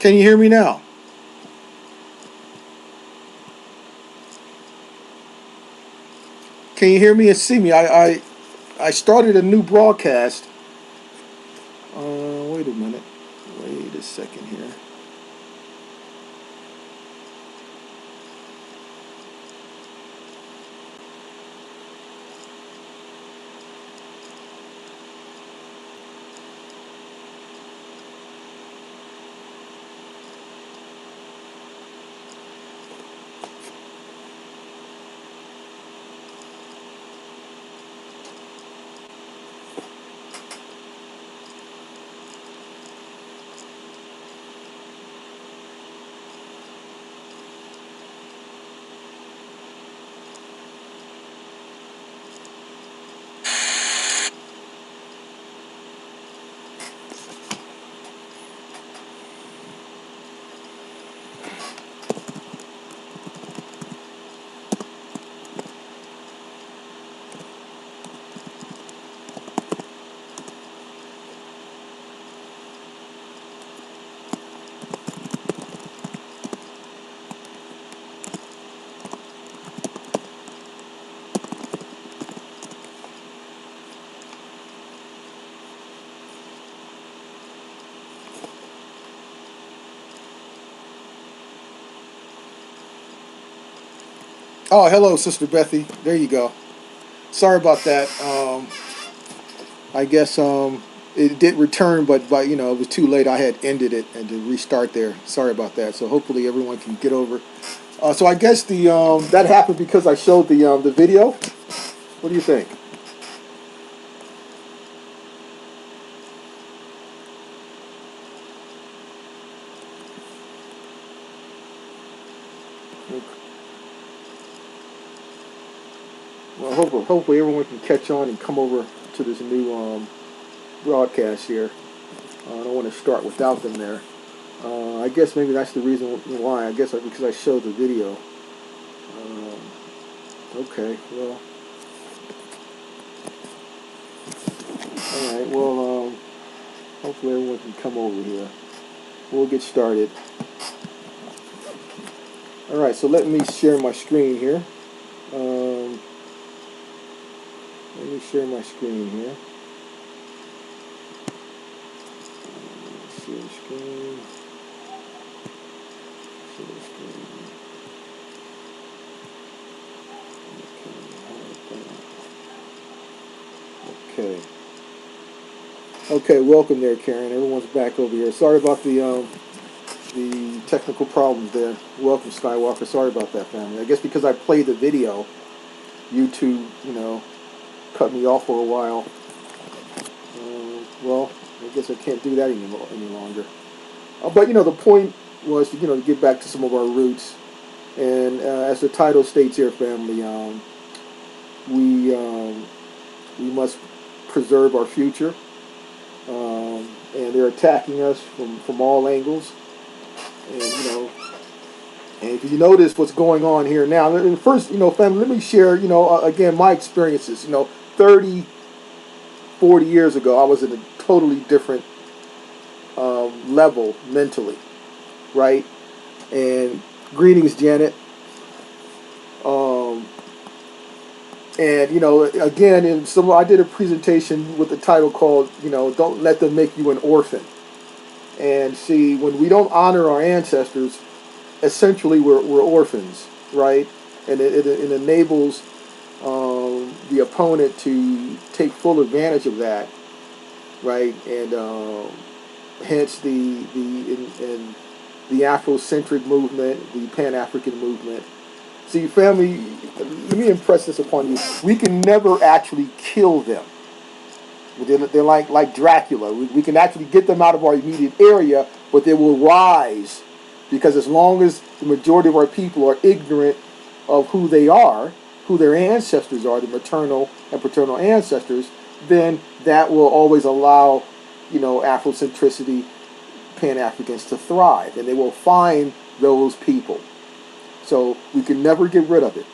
Can you hear me now? Can you hear me and see me? I started a new broadcast. Wait a minute. Wait a second here. Oh, hello, Sister Bethy. There you go. Sorry about that. I guess it did return, but it was too late. I had ended it and to restart there. Sorry about that. So hopefully everyone can get over. So I guess the that happened because I showed the video. What do you think? Well, hopefully everyone can catch on and come over to this new broadcast here. I don't want to start without them there. I guess maybe that's the reason why. I guess because I showed the video. Okay, well, all right. Well, hopefully everyone can come over here. We'll get started. All right, so let me share my screen here. Let me share my screen here. Share screen. Share screen. Okay. Okay, welcome there, Karen. Everyone's back over here. Sorry about the technical problems there. Welcome, Skywalker. Sorry about that, family. I guess because I played the video, YouTube, cut me off for a while. Well, I guess I can't do that any longer. But the point was to get back to some of our roots, and as the title states here, family, we must preserve our future, and they're attacking us from all angles, and and if you notice what's going on here now, and first, family, let me share, again, my experiences. 30, 40 years ago, I was in a totally different level mentally, right? And greetings, Janet. And again, I did a presentation with the title called, "Don't Let Them Make You an Orphan." And see, when we don't honor our ancestors, essentially we're orphans, right? And it enables the opponent to take full advantage of that, right? And hence the Afrocentric movement, the Pan-African movement. See, family, let me impress this upon you. We can never actually kill them. They're like Dracula. We can actually get them out of our immediate area, but they will rise. Because as long as the majority of our people are ignorant of who they are, who their ancestors are, the maternal and paternal ancestors, then that will always allow, Afrocentricity, Pan-Africans to thrive. And they will find those people. So we can never get rid of it.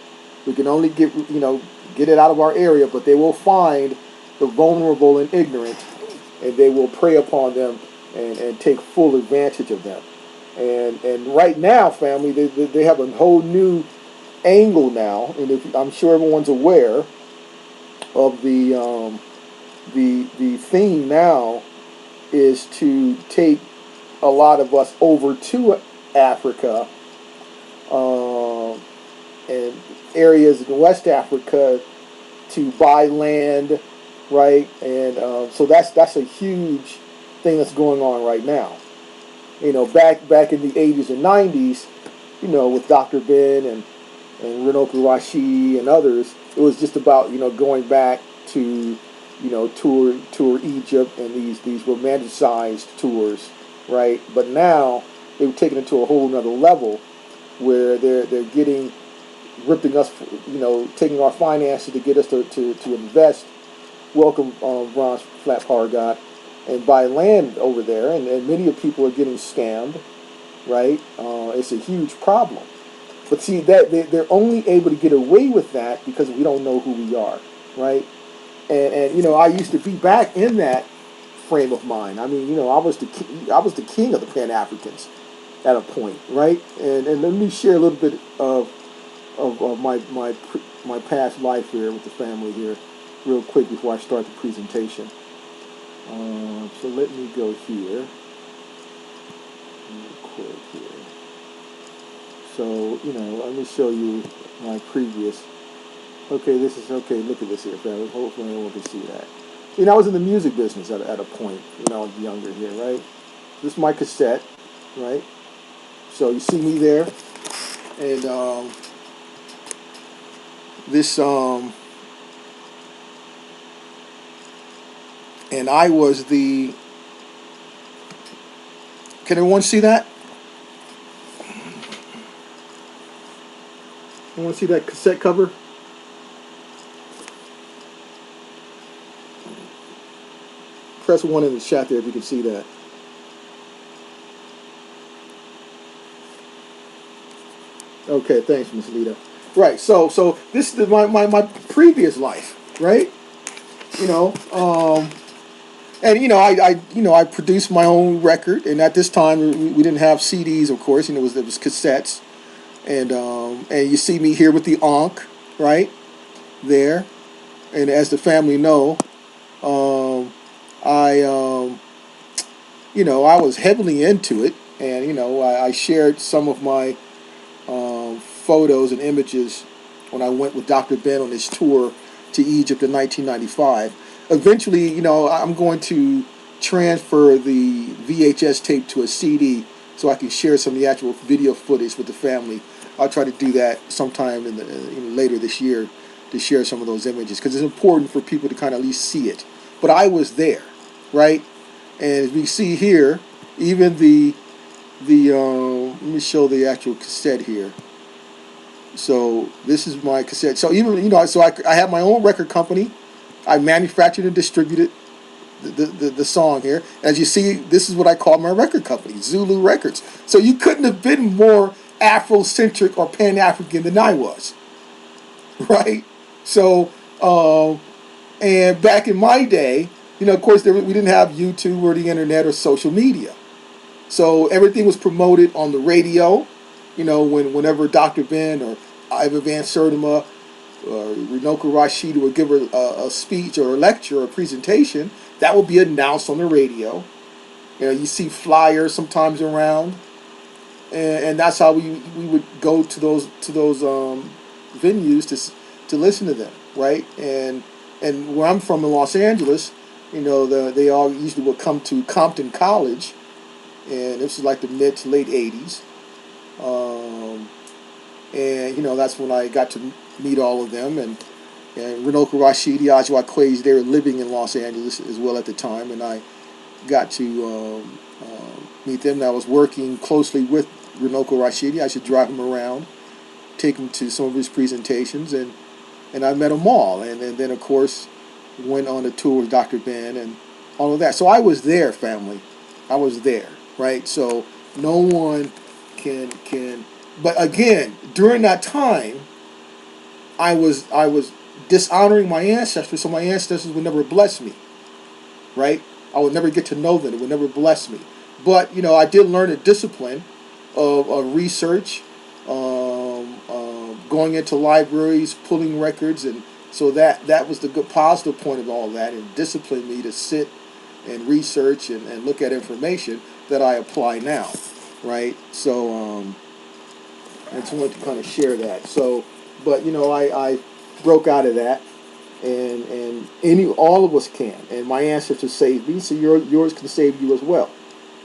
We can only get it out of our area, but they will find the vulnerable and ignorant, and they will prey upon them and take full advantage of them. And right now, family, they have a whole new angle now, and I'm sure everyone's aware of the theme now is to take a lot of us over to Africa, um, and areas in West Africa to buy land, right? And so that's a huge thing that's going on right now. Back in the 80s and 90s, with Dr. Ben and Renoka Rashi and others, it was just about going back to tour Egypt and these romanticized tours, right? But now they've taken it to a whole another level where they're getting ripping us, taking our finances to get us to invest. Welcome, Bronze Flat Power God, and buy land over there, and many of people are getting scammed, right? It's a huge problem. But see, that they're only able to get away with that because we don't know who we are, right? And I used to be back in that frame of mind. I mean, I was the king of the Pan Africans at a point, right? And let me share a little bit of my past life here with the family here, real quick before I start the presentation. So let me go here, real quick here. So let me show you my previous. Okay, this is okay. Look at this here, family. Hopefully, everyone can see that. I was in the music business at a point when I was younger here, right? This is my cassette, right? So you see me there, and this and I was the. Can everyone see that? You want to see that cassette cover? Press 1 in the chat there if you can see that. Okay, thanks, Miss Lita. Right, so this is my previous life, right? And I produced my own record, and at this time we didn't have CDs, of course, it was cassettes, and you see me here with the Ankh, right there, and as the family know, I I was heavily into it, and I shared some of my photos and images when I went with Dr. Ben on his tour to Egypt in 1995. Eventually, I'm going to transfer the VHS tape to a CD so I can share some of the actual video footage with the family. I'll try to do that sometime later this year to share some of those images because it's important for people to kind of at least see it. But I was there, right? And as we see here, even the let me show the actual cassette here. So this is my cassette. So even so I have my own record company. I manufactured and distributed the song here. As you see, this is what I call my record company, Zulu Records. So you couldn't have been more Afrocentric or Pan-African than I was, right? So and back in my day, of course, we didn't have YouTube or the internet or social media. So everything was promoted on the radio. Whenever Dr. Ben or Ivan Van Sertima or Renoka Rashid would give a speech or a lecture or a presentation, that would be announced on the radio. You see flyers sometimes around, and that's how we would go to those venues to listen to them, right? And where I'm from in Los Angeles, they all usually would come to Compton College, and this is like the mid to late '80s. And that's when I got to meet all of them, and Renoka Rashidi, Ajwa Quays, they were living in Los Angeles as well at the time, and I got to meet them. And I was working closely with Renoka Rashidi. I should drive him around, take him to some of his presentations, and I met them all, and then of course went on a tour with Dr. Ben and all of that. So I was there, family. I was there, right? So no one can. But again, during that time, I was dishonoring my ancestors, so my ancestors would never bless me, right? I would never get to know them. It would never bless me. But I did learn a discipline, of research, going into libraries, pulling records, and so that was the good positive point of all that, and disciplined me to sit and research and look at information that I apply now, right? So I just wanted to kind of share that. So, but I broke out of that, and all of us can, and my ancestors saved me, so yours can save you as well,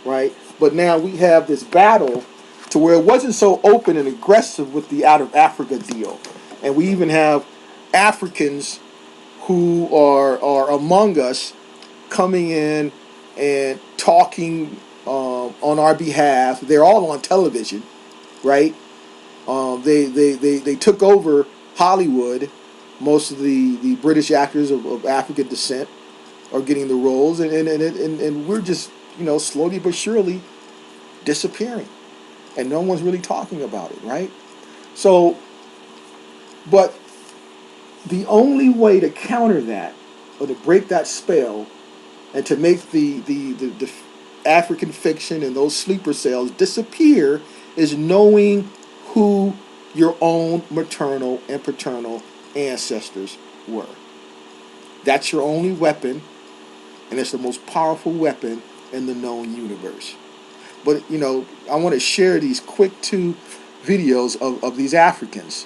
right? But now we have this battle to where it wasn't so open and aggressive with the out of Africa deal, and we even have Africans who are among us coming in and talking on our behalf. They're all on television, right? They took over Hollywood. Most of the British actors of African descent are getting the roles, and we're just slowly but surely disappearing, and no one's really talking about it, right? So, but the only way to counter that, or to break that spell, and to make the African fiction and those sleeper cells disappear, is knowing who your own maternal and paternal ancestors were. That's your only weapon, and it's the most powerful weapon in the known universe. But I want to share these quick 2 videos of these Africans,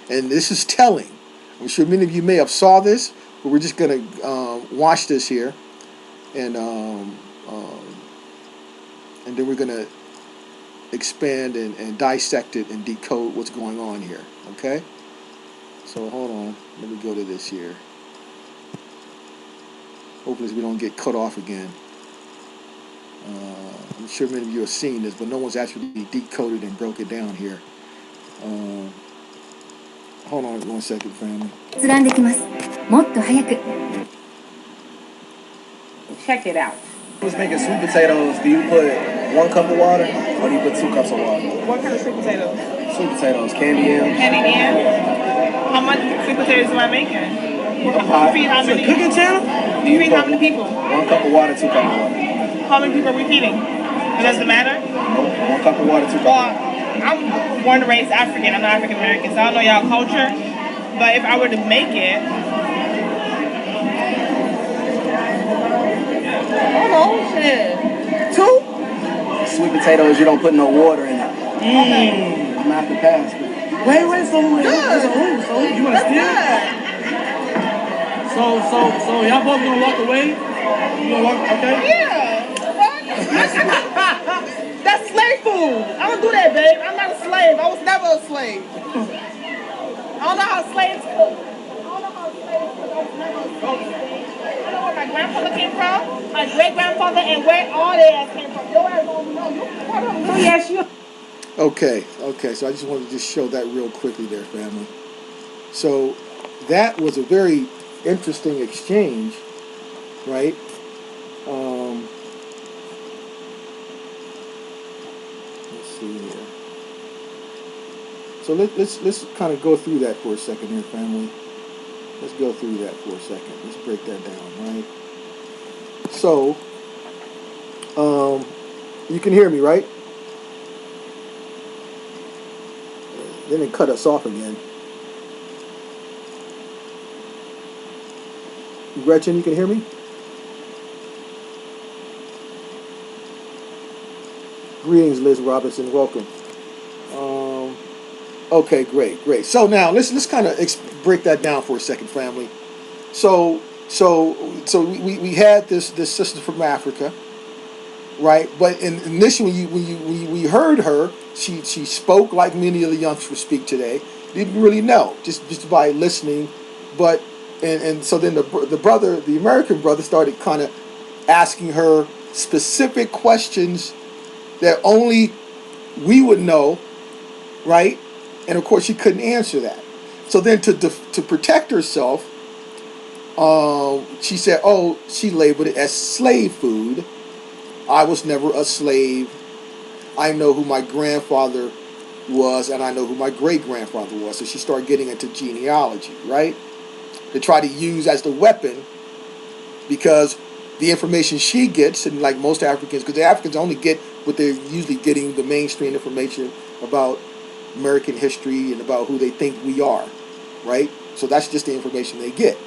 and this is telling. I'm sure many of you may have saw this, but we're just going to watch this here, and then we're going to expand and dissect it and decode what's going on here. Okay? So hold on. Let me go to this here. Hopefully we don't get cut off again. I'm sure many of you have seen this, but no one's actually decoded and broke it down here. Hold on 1 second, family. Check it out. Who's making sweet potatoes? Do you put 1 cup of water, or do you put 2 cups of water? What kind of sweet potatoes? Sweet potatoes, candy yams. Candy yams? How much sweet potatoes am I making? Feed how many? Cooking channel? You feed how many people? 1 cup of water, 2 cups of water. How many people are we feeding? It doesn't matter? Nope. 1 cup of water, 2 cups. Well, I'm born and raised African. I'm not African American, so I don't know y'all culture. But if I were to make it, I don't know, shit. 2? Sweet potatoes, you don't put no water in it. Okay. I'm gonna have to pass. Wait, so you wanna steal? So y'all both gonna walk away? You gonna walk? Okay. Yeah. That's slave food. I don't do that, babe. I'm not a slave. I was never a slave. I don't know how slaves cook. I was never a slave. I know where my grandfather came from, my great-grandfather, and where all their ass came from. Your ass don't know. Oh, yes, you. Okay, so I just wanted to just show that real quickly there, family. So that was a very interesting exchange, right? Let's see here. So let's kind of go through that for a second here, family. Let's go through that for a second. Let's break that down, right? So, you can hear me, right? Then it cut us off again. Gretchen, you can hear me? Greetings, Liz Robinson. Welcome. Okay, great. So now let's kind of break that down for a second, family. So we had this sister from Africa, right? But initially, when we heard her, she spoke like many of the youngsters speak today. Didn't really know, just by listening. But and so then the American brother, started kind of asking her specific questions that only we would know, right? And of course, she couldn't answer that. So then to protect herself, she said, "Oh, she labeled it as slave food. I was never a slave. I know who my grandfather was, and I know who my great-grandfather was." So she started getting into genealogy, right? To try to use as the weapon, because the information she gets, and like most Africans, because the Africans only get what they're usually getting, the mainstream information about American history and about who they think we are, right? So that's just the information they get.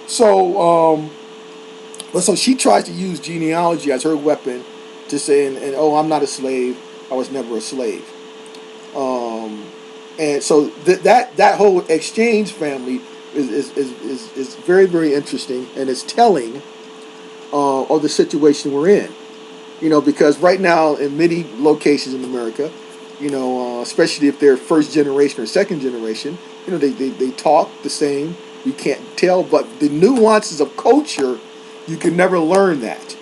So, but so she tries to use genealogy as her weapon to say, and oh, I'm not a slave. I was never a slave. And so that whole exchange family is very, very interesting, and it's telling of the situation we're in. Because right now in many locations in America, especially if they're first generation or second generation, they talk the same. You can't tell, but the nuances of culture, you can never learn that.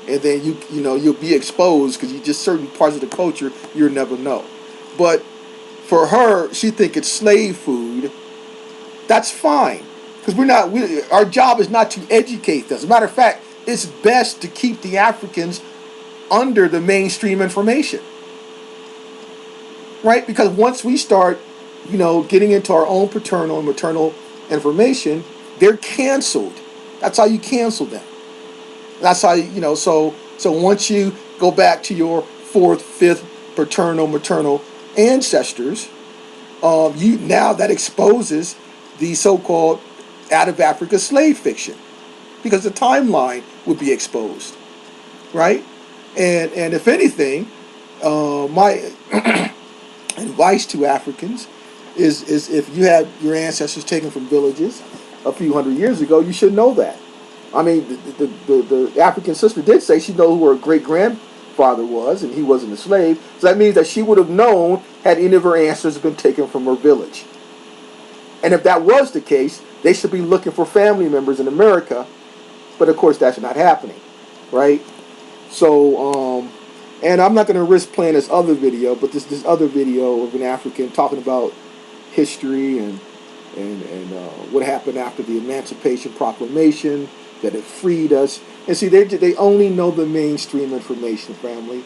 And then you'll be exposed because you just certain parts of the culture you'll never know. But for her, she think it's slave food. That's fine, because our job is not to educate them. As a matter of fact, it's best to keep the Africans under the mainstream information, right? Because once we start, getting into our own paternal and maternal information, they're canceled. That's how you cancel them. That's how So once you go back to your fourth, fifth paternal, maternal ancestors, now that exposes the so-called out of Africa slave fiction, because the timeline would be exposed, right? And if anything, my advice to Africans is if you had your ancestors taken from villages a few hundred years ago, you should know that. I mean, the African sister did say she knew who her great-grandfather was, and he wasn't a slave. So that means that she would have known had any of her ancestors been taken from her village. And if that was the case, they should be looking for family members in America. But of course, that's not happening, right? So, and I'm not going to risk playing this other video, but this other video of an African talking about history and what happened after the Emancipation Proclamation, that it freed us. And see, they only know the mainstream information, family.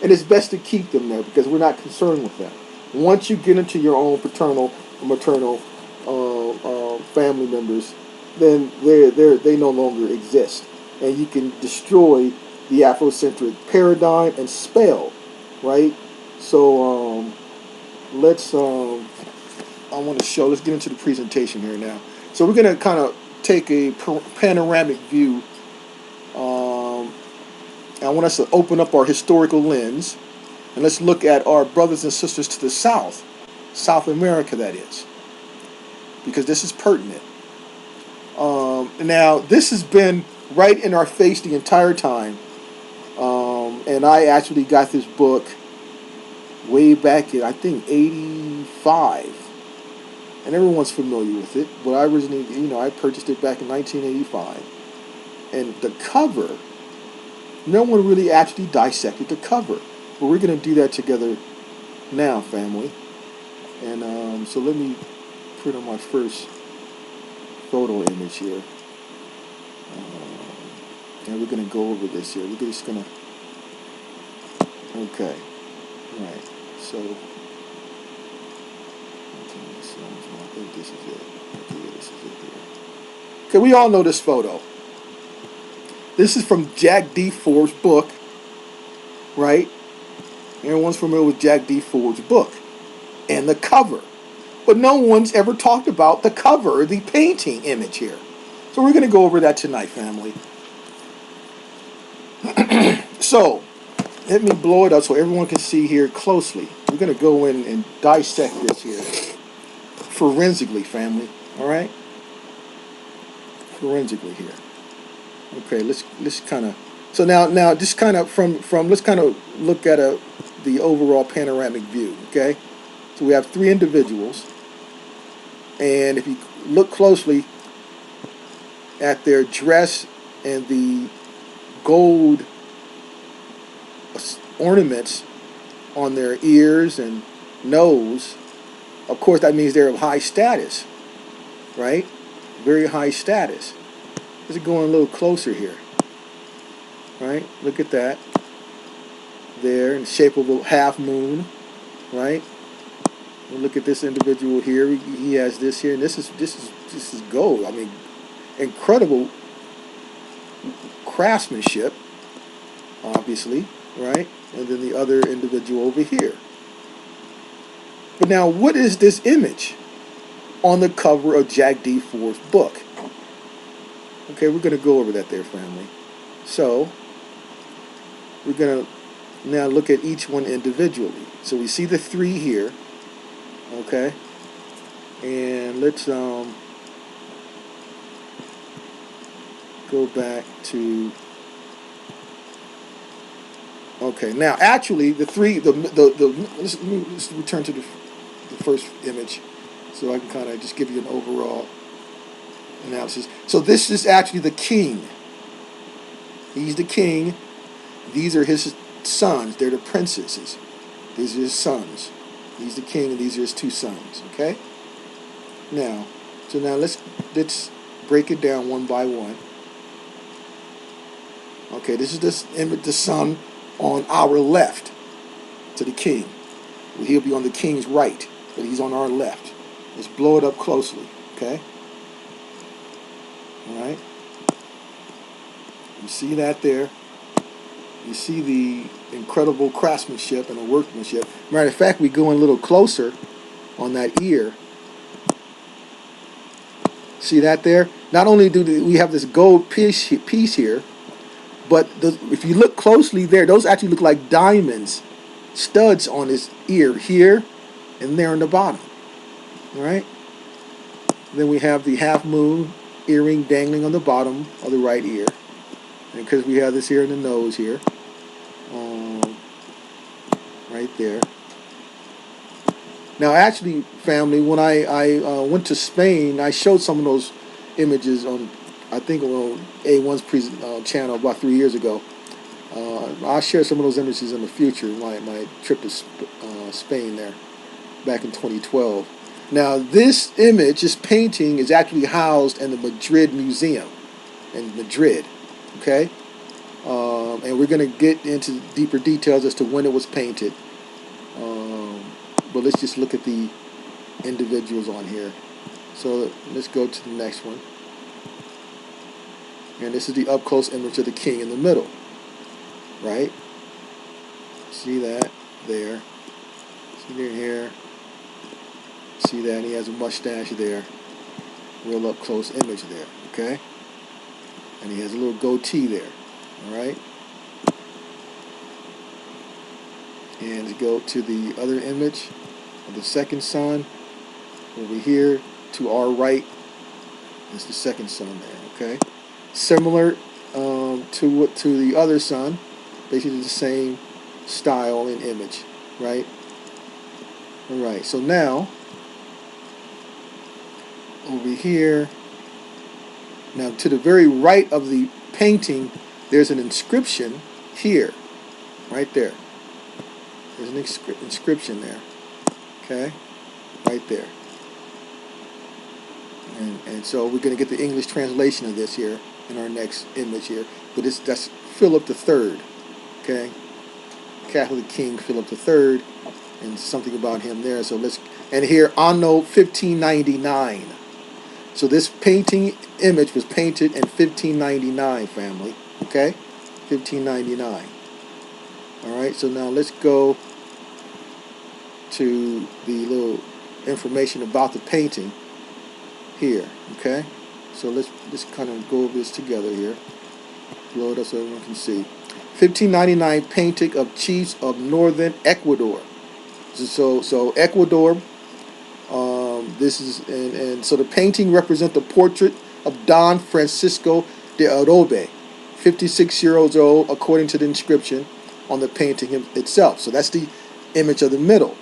And it's best to keep them there because we're not concerned with them. Once you get into your own paternal or maternal family members, then they no longer exist. And you can destroy the Afrocentric paradigm and spell, right? So let's get into the presentation here now. So we're going to kind of take a panoramic view. I want us to open up our historical lens, and let's look at our brothers and sisters to the south, South America that is, because this is pertinent. Now, this has been right in our face the entire time, and I actually got this book way back in, I think, 85. And everyone's familiar with it, but I originally, I purchased it back in 1985. And the cover, no one really actually dissected the cover. But we're going to do that together now, family. And so let me put on my first photo image here. And we're going to go over this here. We're just going to, okay. All right. So, I think this is it. Okay, this is it here. Okay, we all know this photo. This is from Jack D. Ford's book, right? Everyone's familiar with Jack D. Ford's book and the cover. But no one's ever talked about the cover, the painting image here. So we're going to go over that tonight, family. So, let me blow it up so everyone can see here closely. We're going to go in and dissect this here. Forensically, family. All right? Forensically here. Okay, let's kind of... So now just kind of from let's kind of look at the overall panoramic view, okay? So we have three individuals. And if you look closely at their dress and the gold ornaments on their ears and nose, of course that means they're of high status, right? Very high status. Let's go a little closer here, right? Look at that there in the shape of a half moon, right? And look at this individual here. He has this here, and this is gold. I mean, incredible craftsmanship, obviously, right? And then the other individual over here. But now, what is this image on the cover of Jack D. Ford's book? Okay, we're going to go over that there, family. So, we're going to now look at each one individually. So we see the three here, okay? And let's go back to, okay, now actually the three, let's return to the first image so I can kind of just give you an overall analysis. So this is actually the king. He's the king. These are his sons. They're the princesses. These are his sons. He's the king, and these are his two sons. Okay. Now, so now let's break it down one by one. Okay, this is the son on our left to the king. He'll be on the king's right, but he's on our left. Let's blow it up closely. Okay. All right. You see that there. You see the incredible craftsmanship and the workmanship. Matter of fact, we go in a little closer on that ear. See that there? Not only do we have this gold piece here, but if you look closely there, those actually look like diamonds, studs on his ear here and there on the bottom. All right? Then we have the half moon earring dangling on the bottom of the right ear. And because we have this here in the nose here, right there. Now, actually, family, when I went to Spain, I showed some of those images on, I think, on A1's channel about 3 years ago. I'll share some of those images in the future, my trip to Spain there, back in 2012. Now, this painting, is actually housed in the Madrid Museum in Madrid, okay? And we're going to get into deeper details as to when it was painted. But let's just look at the individuals on here. So let's go to the next one. And this is the up-close image of the king in the middle. Right? See that there. See their hair. See that? And he has a mustache there. Real up-close image there. Okay? And he has a little goatee there. All right? And to go to the other image of the second son, over here to our right is the second son there. Okay, similar to the other son, basically the same style and image, right? All right. So now over here, now to the very right of the painting, there's an inscription here, right there. There's an inscription there, okay, right there. And so we're going to get the English translation of this here in our next image here. But that's Philip III, okay, Catholic King Philip III, and something about him there. So and here anno 1599. So this painting image was painted in 1599, family, okay, 1599. All right. So now let's go to the little information about the painting here, okay? So let's kind of go over this together here. Blow it up so everyone can see. 1599 painting of chiefs of northern Ecuador. So Ecuador, this is, and so the painting represents the portrait of Don Francisco de Orobe, 56 years old, according to the inscription on the painting itself. So that's the image of the middle.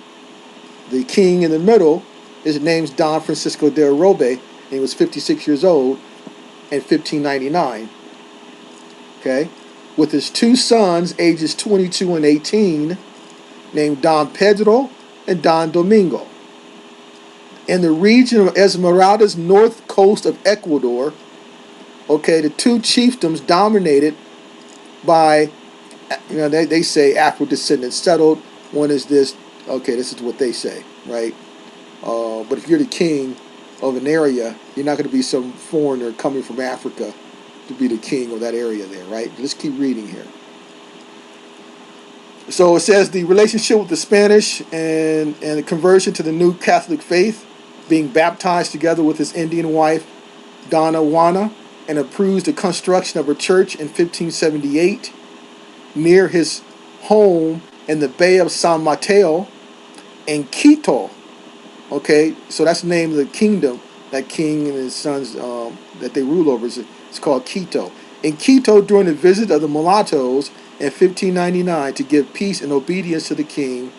The king in the middle, his name's Don Francisco de Orobe, and he was 56 years old in 1599. Okay? With his two sons, ages 22 and 18, named Don Pedro and Don Domingo. In the region of Esmeralda's north coast of Ecuador, okay, the two chiefdoms dominated by, they say Afro-descendants settled. One is this. Okay, this is what they say, right? But if you're the king of an area, you're not going to be some foreigner coming from Africa to be the king of that area there, right? Let's keep reading here. So it says the relationship with the Spanish and the conversion to the new Catholic faith, being baptized together with his Indian wife, Donna Juana, and approves the construction of a church in 1578 near his home in the Bay of San Mateo in Quito. Okay, so that's the name of the kingdom, that king and his sons that they rule over. It's called Quito. In Quito, during the visit of the mulattoes in 1599 to give peace and obedience to the king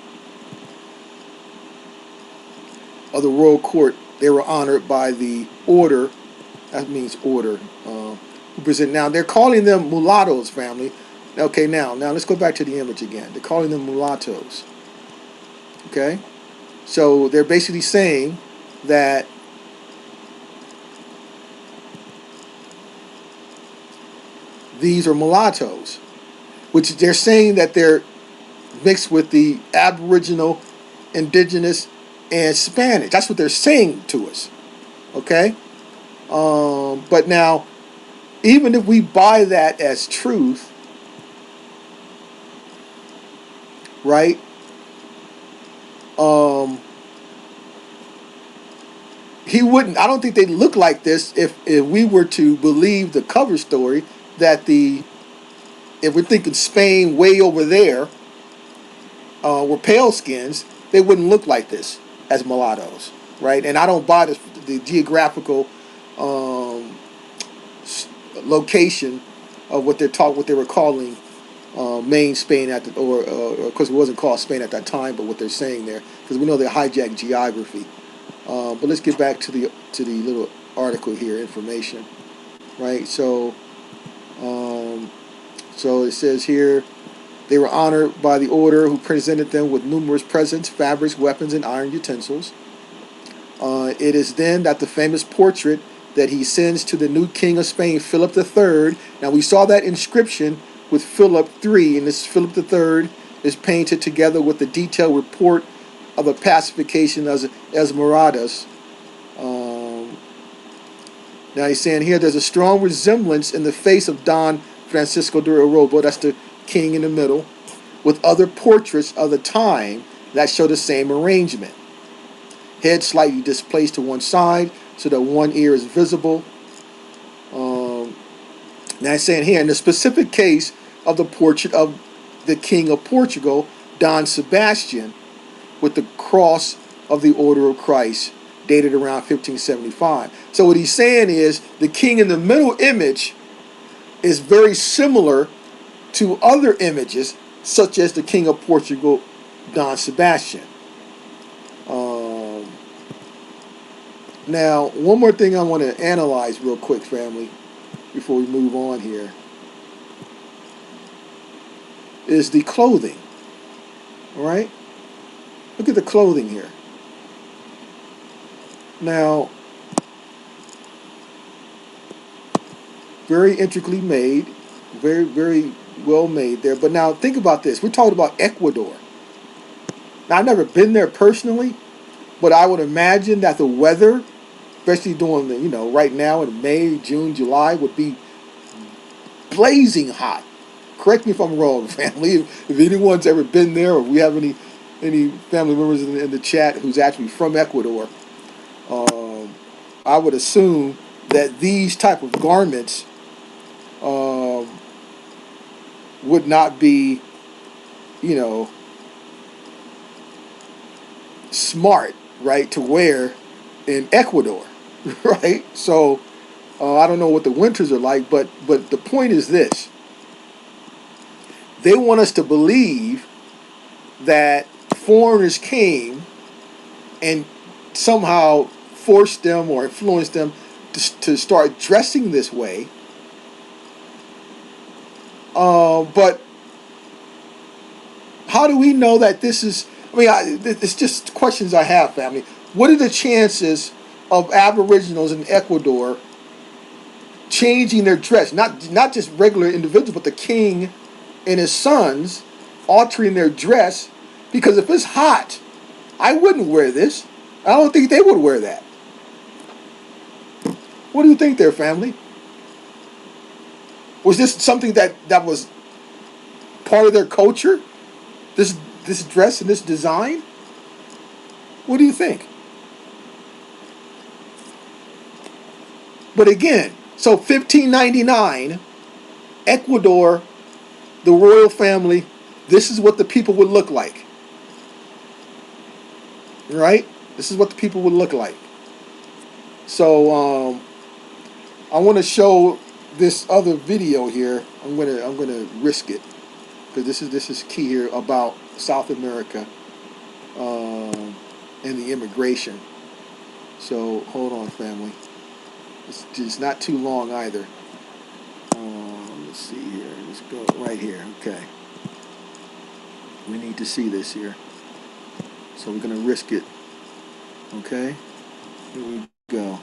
of the royal court, they were honored by the order. That means order. Who present now? They're calling them mulattoes, family. Okay, now let's go back to the image again. They're calling them mulattoes. Okay, so they're basically saying that these are mulattoes, which they're saying that they're mixed with the Aboriginal, Indigenous, and Spanish. That's what they're saying to us. Okay, but now, even if we buy that as truth, right? He wouldn't. I don't think they'd look like this if we were to believe the cover story that if we're thinking Spain way over there, were pale skins, they wouldn't look like this as mulattoes, right? And I don't buy the geographical location of what they were calling main Spain at the, or of course it wasn't called Spain at that time, but what they're saying there, because we know they hijacked geography. But let's get back to the little article here, information, right? So it says here, they were honored by the order, who presented them with numerous presents, fabrics, weapons, and iron utensils. It is then that the famous portrait that he sends to the new king of Spain, Philip III. Now we saw that inscription with Philip III, and this Philip III is painted together with the detailed report of the pacification of Esmeraldas. Now he's saying here there's a strong resemblance in the face of Don Francisco de Orobo, that's the king in the middle, with other portraits of the time that show the same arrangement. Head slightly displaced to one side so that one ear is visible. Now he's saying here, in the specific case of the portrait of the King of Portugal, Don Sebastian, with the cross of the Order of Christ, dated around 1575. So what he's saying is the king in the middle image is very similar to other images, such as the King of Portugal, Don Sebastian. Now, one more thing I want to analyze real quick, family, before we move on here, is the clothing. All right? Look at the clothing here. Now, very intricately made, very, very well made there. But now, think about this. We're talking about Ecuador. Now, I've never been there personally, but I would imagine that the weather, especially during the, right now in May, June, July, would be blazing hot. Correct me if I'm wrong, family. If anyone's ever been there, or we have any family members in the chat who's actually from Ecuador, I would assume that these type of garments would not be, smart, right, to wear in Ecuador, right? So I don't know what the winters are like, but the point is this. They want us to believe that foreigners came and somehow forced them or influenced them to start dressing this way. But how do we know that this is... it's just questions I have, family. What are the chances of Aboriginals in Ecuador changing their dress? Not just regular individuals, but the king and his sons altering their dress, because if it's hot, I wouldn't wear this. I don't think they would wear that. What do you think there, family? Was this something that was part of their culture? This dress and this design? What do you think? But again, so 1599, Ecuador, the royal family, this is what the people would look like. Right? This is what the people would look like. So I want to show this other video here. I'm gonna risk it because this is key here about South America and the immigration. So hold on, family. It's not too long either. Let's see here. Let's go right here. Okay. We need to see this here. So we're gonna risk it. Okay. Here we go.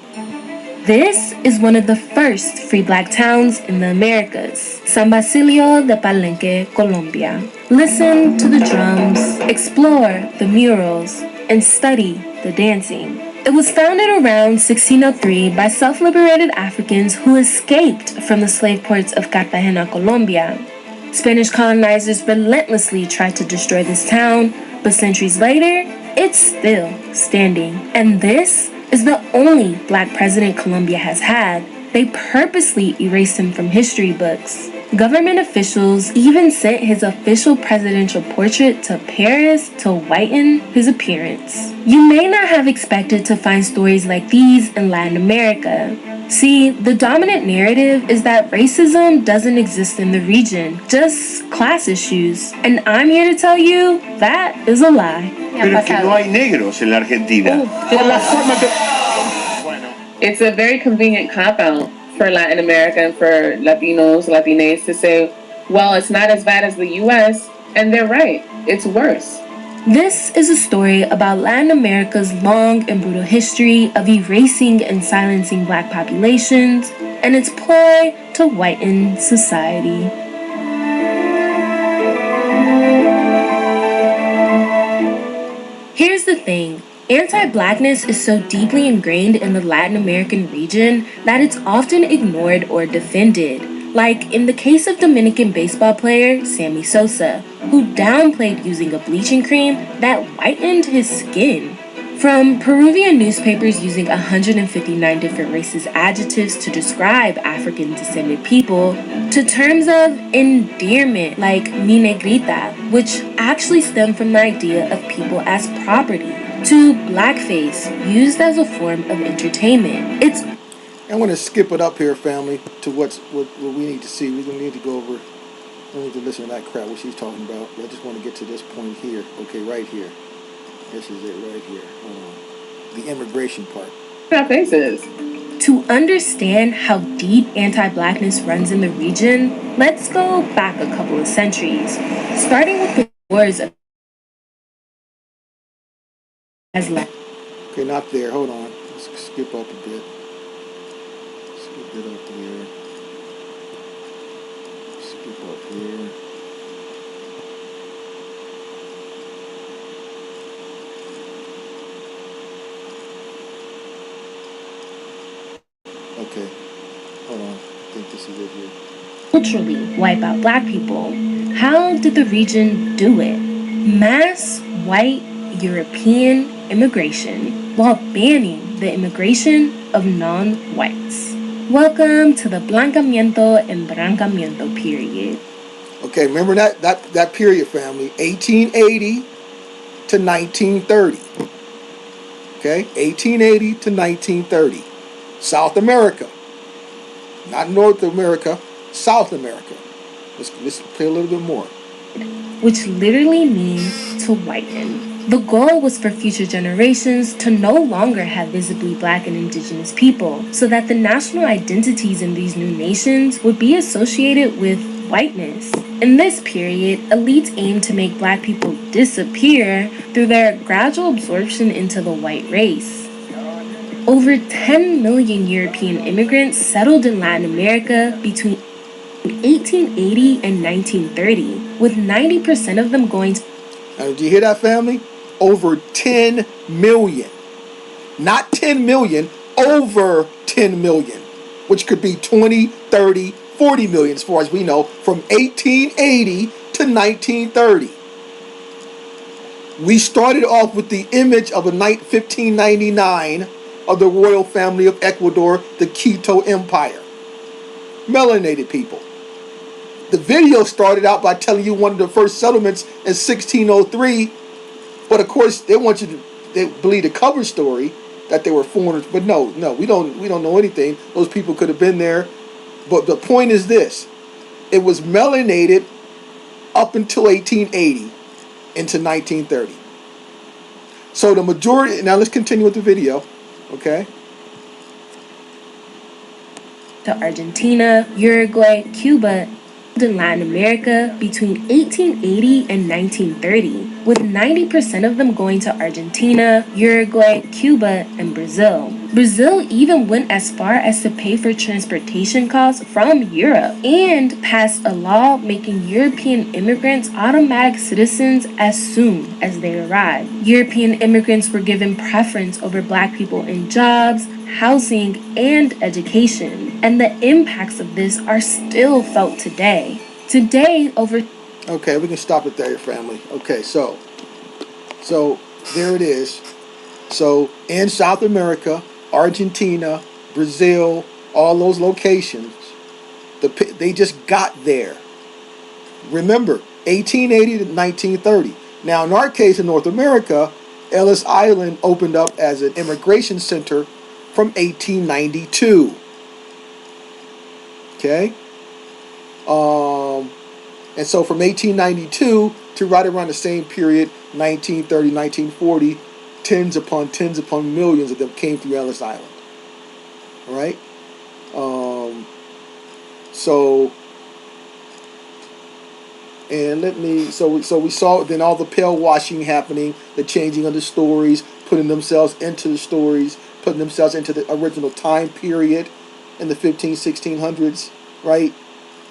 This is one of the first free black towns in the Americas, San Basilio de Palenque, Colombia. Listen to the drums, explore the murals, and study the dancing. It was founded around 1603 by self-liberated Africans who escaped from the slave ports of Cartagena, Colombia. Spanish colonizers relentlessly tried to destroy this town, but centuries later, it's still standing. And this is the only black president Colombia has had. They purposely erased him from history books. Government officials even sent his official presidential portrait to Paris to whiten his appearance. You may not have expected to find stories like these in Latin America. See, the dominant narrative is that racism doesn't exist in the region, just class issues. And I'm here to tell you that is a lie. Pero es que no hay negros en la Argentina. It's a very convenient cop-out for Latin America and for Latinos, Latines to say, well, it's not as bad as the U.S., and they're right. It's worse. This is a story about Latin America's long and brutal history of erasing and silencing black populations and its ploy to whiten society. Here's the thing. Anti-blackness is so deeply ingrained in the Latin American region that it's often ignored or defended. Like in the case of Dominican baseball player Sammy Sosa, who downplayed using a bleaching cream that whitened his skin. From Peruvian newspapers using 159 different racist adjectives to describe African-descended people, to terms of endearment like mi negrita, which actually stem from the idea of people as property, to blackface, used as a form of entertainment. I'm going to skip it up here, family, to what we need to see. We don't need to go over, I don't need to listen to that crap, what she's talking about. I just want to get to this point here. Okay, right here. This is it right here. The immigration part. Our faces. To understand how deep anti-blackness runs in the region, let's go back a couple of centuries, starting with the wars of Okay, not there. Hold on. Let's skip up a bit. Skip it up here. Skip up here. Okay. Hold on. I think this is it here. Culturally wipe out black people. How did the region do it? Mass white European immigration while banning the immigration of non-whites. Welcome to the Blancamiento and Brancamiento period. Okay, remember that period, family, 1880 to 1930. Okay, 1880 to 1930. South America, not North America, South America. Let's play a little bit more. Which literally means to whiten. The goal was for future generations to no longer have visibly black and indigenous people, so that the national identities in these new nations would be associated with whiteness. In this period, elites aimed to make black people disappear through their gradual absorption into the white race. Over 10 million European immigrants settled in Latin America between 1880 and 1930, with 90% of them going to... Now, did you hear that, family? Over 10 million. Not 10 million, over 10 million. Which could be 20, 30, 40 million as far as we know, from 1880 to 1930. We started off with the image of a 1599 of the royal family of Ecuador, the Quito Empire. Melanated people. The video started out by telling you one of the first settlements in 1603, but of course they believe the cover story that they were foreigners. But no, we don't know anything. Those people could have been there. But the point is this: it was melanated up until 1880 into 1930. So the majority. Now let's continue with the video. Okay. To Argentina, Uruguay, Cuba, in Latin America between 1880 and 1930, with 90% of them going to Argentina, Uruguay, Cuba, and Brazil. Brazil even went as far as to pay for transportation costs from Europe and passed a law making European immigrants automatic citizens as soon as they arrived. European immigrants were given preference over Black people in jobs, housing, and education, and the impacts of this are still felt today. Okay, we can stop it there, family. Okay, so there it is. So in South America, Argentina, Brazil, all those locations, they just got there. Remember, 1880 to 1930. Now, in our case in North America, Ellis Island opened up as an immigration center from 1892. Okay? And so from 1892 to right around the same period, 1930, 1940, tens upon millions of them came through Ellis Island. All right? So we saw then all the pale washing happening, the changing of the stories, putting themselves into the stories, putting themselves into the original time period in the 1600s, right?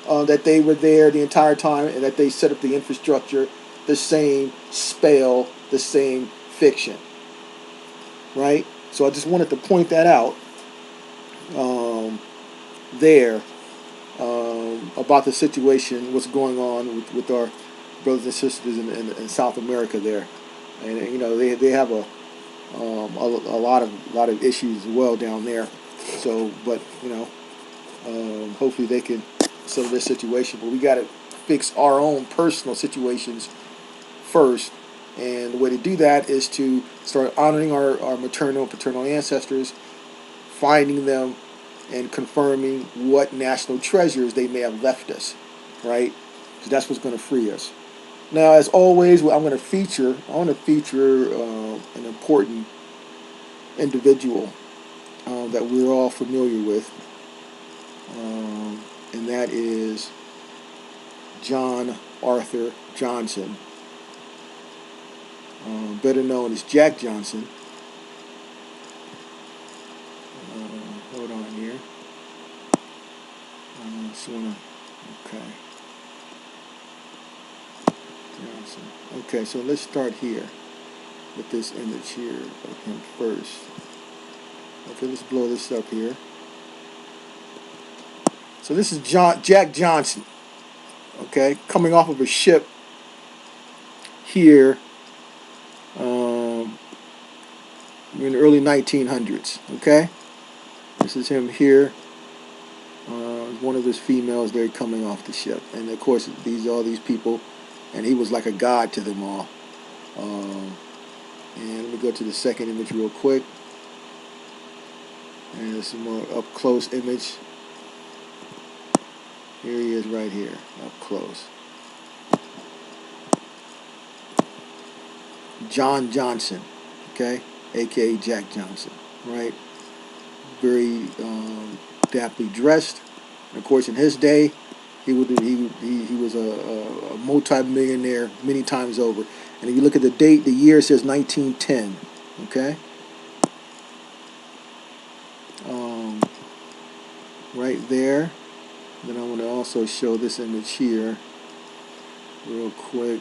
That they were there the entire time and that they set up the infrastructure, the same spell, the same fiction, right? So I just wanted to point that out there about the situation, what's going on with our brothers and sisters in South America there, and you know they have a lot of issues as well down there. So, but you know, hopefully they can settle their situation. But we got to fix our own personal situations first, and the way to do that is to start honoring our maternal and paternal ancestors, finding them, and confirming what national treasures they may have left us, right? Because that's what's going to free us. Now, as always, I want to feature an important individual that we're all familiar with, and that is John Arthur Johnson, better known as Jack Johnson. Hold on here. Okay. Johnson. Okay, so let's start here with this image here of him first. Okay, let's blow this up here. So this is Jack Johnson, okay, coming off of a ship here in the early 1900s, okay? This is him here. One of his females there coming off the ship. And of course, all these people, and he was like a god to them all. And let me go to the second image real quick. And this is a more up close image. Here he is right here, up close. John Johnson, okay, aka Jack Johnson, right? Very daptly dressed. And of course, in his day, he was a multi-millionaire many times over. And if you look at the date, the year says 1910. Okay. Right there. Then I want to also show this image here, real quick.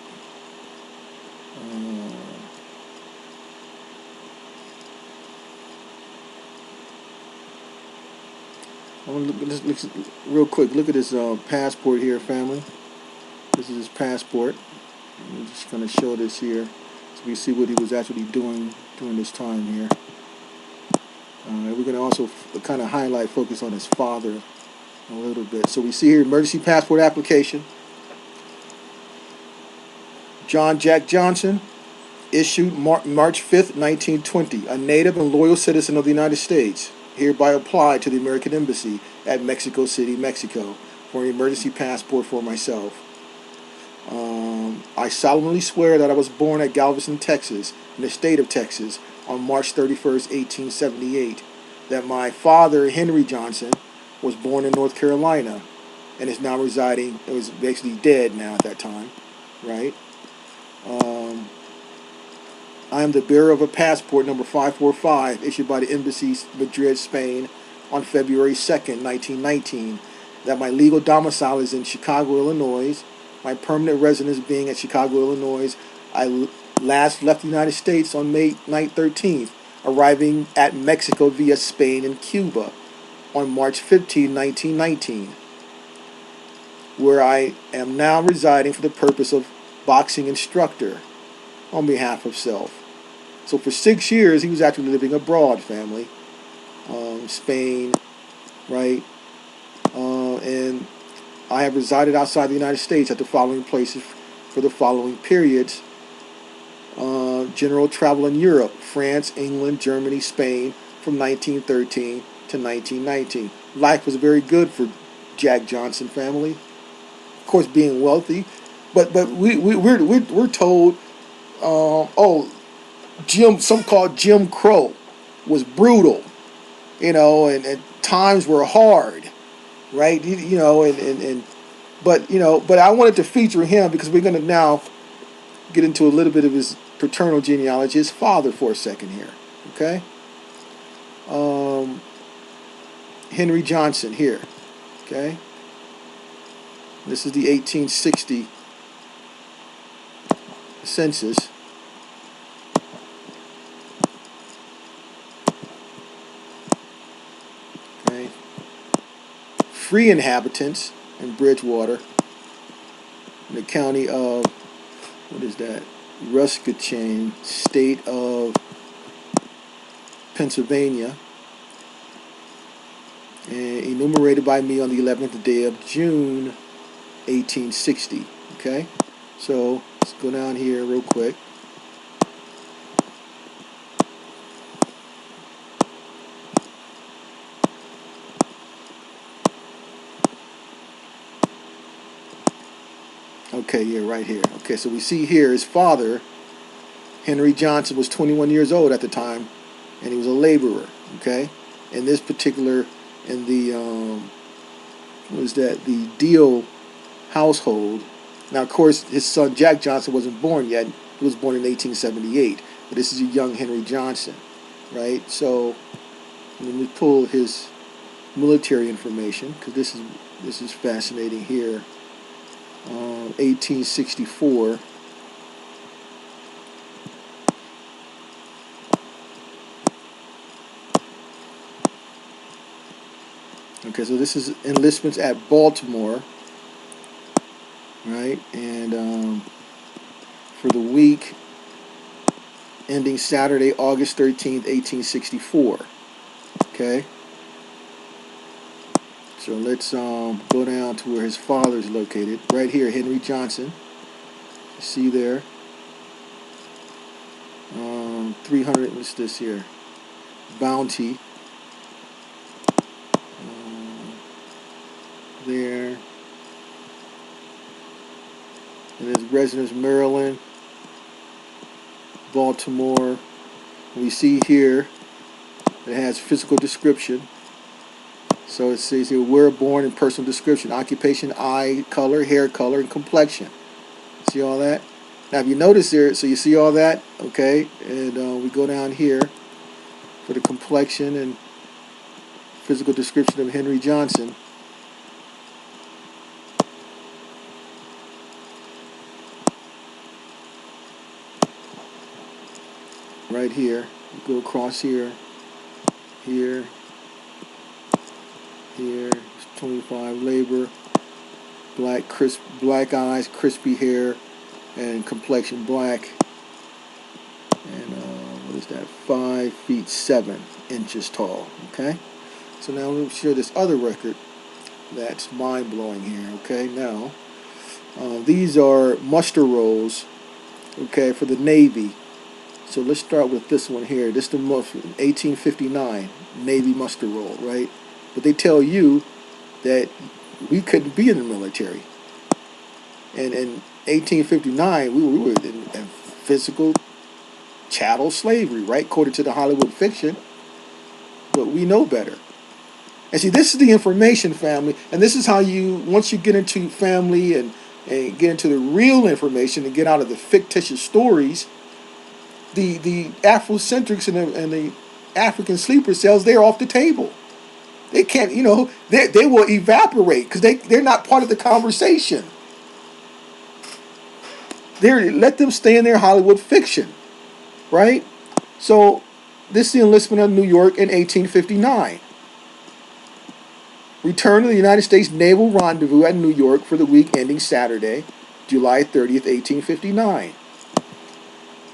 I want to look real quick. Look at his passport here, family. This is his passport. I'm just going to show this here so we see what he was actually doing during this time here. We're going to also kind of focus on his father a little bit. So we see here emergency passport application. John Jack Johnson, issued March 5th, 1920, a native and loyal citizen of the United States, hereby applied to the American Embassy at Mexico City, Mexico, for an emergency passport for myself. I solemnly swear that I was born at Galveston, Texas, in the state of Texas, on March 31st, 1878, that my father, Henry Johnson, was born in North Carolina and is now residing, it was basically dead now at that time, right? I am the bearer of a passport number 545 issued by the Embassy, Madrid, Spain, on February 2nd, 1919, that my legal domicile is in Chicago, Illinois, my permanent residence being at Chicago, Illinois. I last left the United States on May 13th, arriving at Mexico via Spain and Cuba on March 15, 1919, where I am now residing for the purpose of boxing instructor on behalf of self. So for 6 years, he was actually living abroad, family. Spain, right? And I have resided outside the United States at the following places for the following periods. General travel in Europe, France, England, Germany, Spain, from 1913 to 1919. Life was very good for Jack Johnson family. Of course, being wealthy, but we're told, some called Jim Crow was brutal, and times were hard, right? But I wanted to feature him because we're going to now get into a little bit of his paternal genealogy, his father, for a second here, okay? Henry Johnson here, okay? This is the 1860 census. Okay. Free inhabitants in Bridgewater, in the county of, what is that? Muskogee, state of Pennsylvania, and enumerated by me on the 11th day of June, 1860. Okay, so let's go down here real quick. Okay, yeah, right here. Okay, so we see here his father, Henry Johnson, was 21 years old at the time, and he was a laborer. Okay, in this particular, in the the Deal household. Now, of course, his son Jack Johnson wasn't born yet. He was born in 1878, but this is a young Henry Johnson, right? So let me pull his military information because this is fascinating here. 1864. Okay, so this is enlistments at Baltimore, right? And for the week ending Saturday, August 13th, 1864. Okay. So let's go down to where his father is located. Right here, Henry Johnson. You see there. 300, what's this here? Bounty. There. And his residence, Maryland, Baltimore. We see here it has physical description. So it says here, where born and personal description, occupation, eye color, hair color, and complexion. See all that? Now, if you notice there, so you see all that, okay? And we go down here for the complexion and physical description of Henry Johnson. Right here, go across here, here, Here, 25 labor, black eyes, crispy hair, and complexion black. And what is that? 5 feet 7 inches tall. Okay. So now we'll share this other record that's mind blowing here. Okay. Now, these are muster rolls. Okay, for the Navy. So let's start with this one here. This is the 1859 Navy muster roll, right? But they tell you that we couldn't be in the military. And in 1859, we were in physical chattel slavery, right? According to the Hollywood fiction. But we know better. And see, this is the information, family. And this is how you, once you get into family and get into the real information and get out of the fictitious stories, the Afrocentrics and the African sleeper cells, they're off the table. They can't, they will evaporate because they're not part of the conversation. Let them stay in their Hollywood fiction, right? So this is the enlistment of New York in 1859. Return to the United States Naval Rendezvous at New York for the week ending Saturday, July 30th, 1859.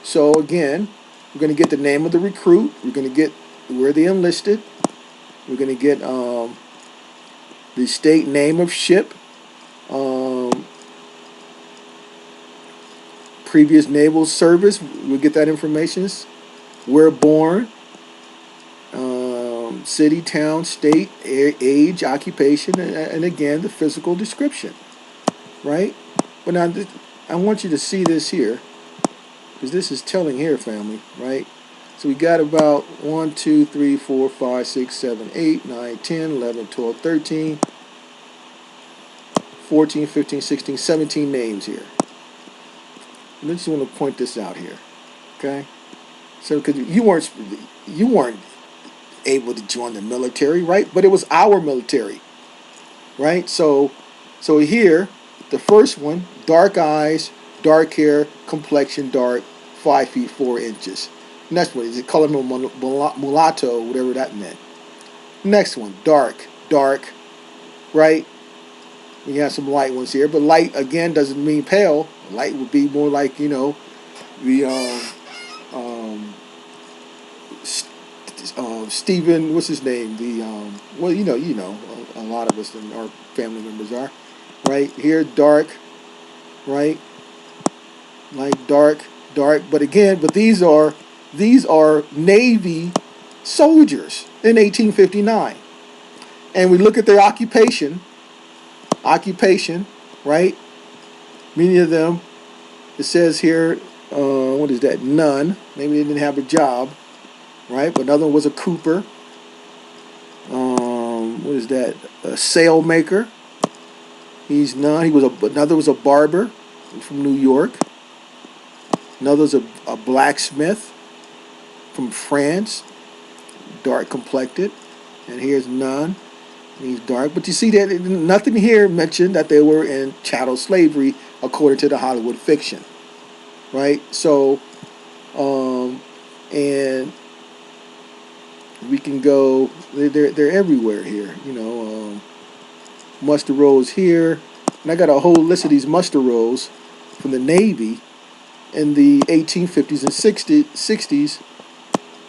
So again, we're going to get the name of the recruit. We're going to get where they enlisted. We're going to get the state name of ship, previous naval service. We'll get that information. Where born, city, town, state, age, occupation, and again the physical description, right? But now I want you to see this here, because this is telling here, family, right? So we got about 1, 2, 3, 4, 5, 6, 7, 8, 9, 10, 11, 12, 13, 14, 15, 16, 17 names here. And I just want to point this out here, okay? So because you weren't able to join the military, right? But it was our military, right? So here, the first one, dark eyes, dark hair, complexion dark, 5 feet 4 inches. Next one is it color mulatto, whatever that meant. Next one, dark, right? We got some light ones here, but light again doesn't mean pale. Light would be more like the Stephen, what's his name? A lot of us and our family members are, right? Here, dark, right? Like dark, but these are Navy soldiers in 1859. And we look at their occupation, right? Many of them, it says here, what is that? None. Maybe they didn't have a job, right? But another one was a cooper. What is that? A sail maker. He's none. Another was a barber from New York. Another was a blacksmith from France, dark complected. And here's none. He's dark. But you see that nothing here mentioned that they were in chattel slavery according to the Hollywood fiction, right? So, and we can go. They're everywhere here. Muster rolls here, and I got a whole list of these muster rolls from the Navy in the 1850s and 60s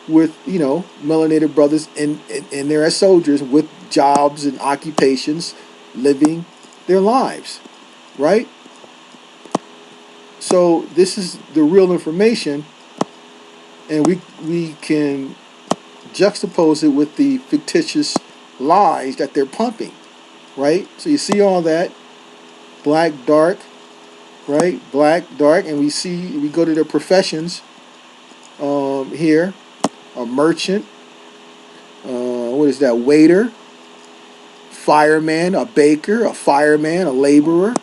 with melanated brothers in there as soldiers with jobs and occupations, living their lives, right? So this is the real information, and we can juxtapose it with the fictitious lies that they're pumping, right? So you see all that, black, dark, right? Black, dark, and we go to their professions here, a merchant, what is that, waiter, fireman, a baker, a fireman, a laborer,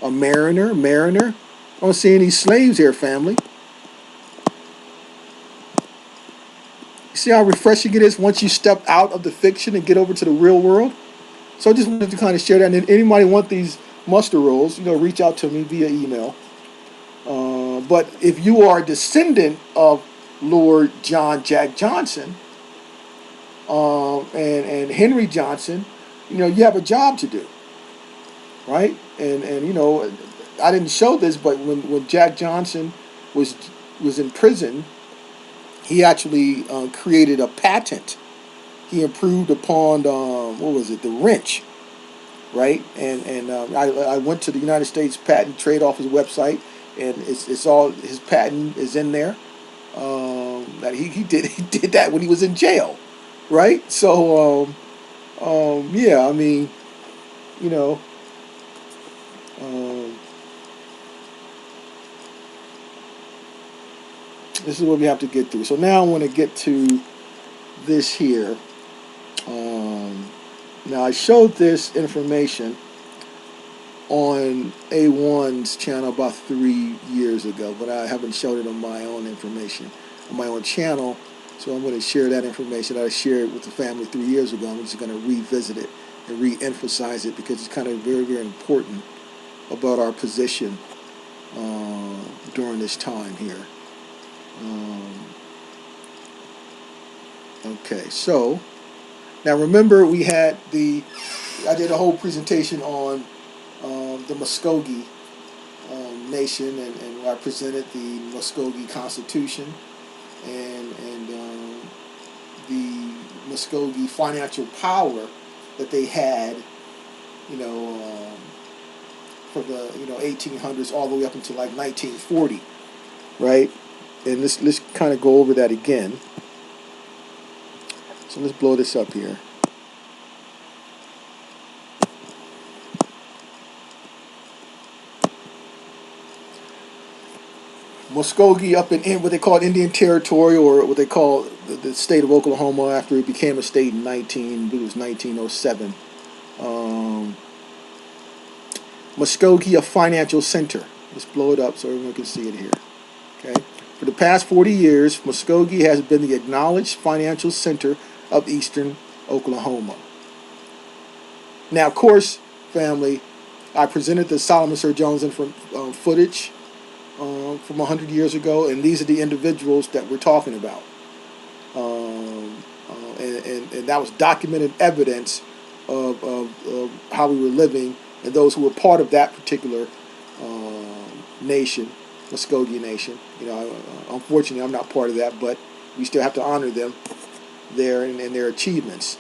a mariner. I don't see any slaves here, family. You see how refreshing it is once you step out of the fiction and get over to the real world? So I just wanted to kind of share that. And if anybody want these muster rolls, reach out to me via email. But if you are a descendant of Lord John Jack Johnson and Henry Johnson, you have a job to do, right? And I didn't show this, but when Jack Johnson was in prison, he actually created a patent. He improved upon what was it, the wrench, right? And I went to the United States Patent Trade Office website, and it's all, his patent is in there. That he did that when he was in jail, right? So yeah, I mean, you know, um, this is what we have to get through. So now I want to get to this here. Now I showed this information on A1's channel about 3 years ago, but I haven't showed it on my own information, on my own channel. So I'm going to share that information that I shared with the family 3 years ago. I'm just going to revisit it and re-emphasize it because it's kind of very, very important about our position during this time here. Okay, so now remember I did a whole presentation on the Muskogee nation, and I presented the Muskogee Constitution and the Muskogee financial power that they had, from the 1800s all the way up until like 1940, right? And let's kind of go over that again. So let's blow this up here. Muskogee up in what they call Indian Territory, or what they call the state of Oklahoma after it became a state in 1907. Muskogee, a financial center. Let's blow it up so everyone can see it here. Okay. For the past 40 years, Muskogee has been the acknowledged financial center of eastern Oklahoma. Now, of course, family, I presented the Solomon Sir Jones footage from 100 years ago, and these are the individuals that we're talking about. And that was documented evidence of how we were living, and those who were part of that particular nation, Muskogee Nation. Unfortunately, I'm not part of that, but we still have to honor them there and their achievements.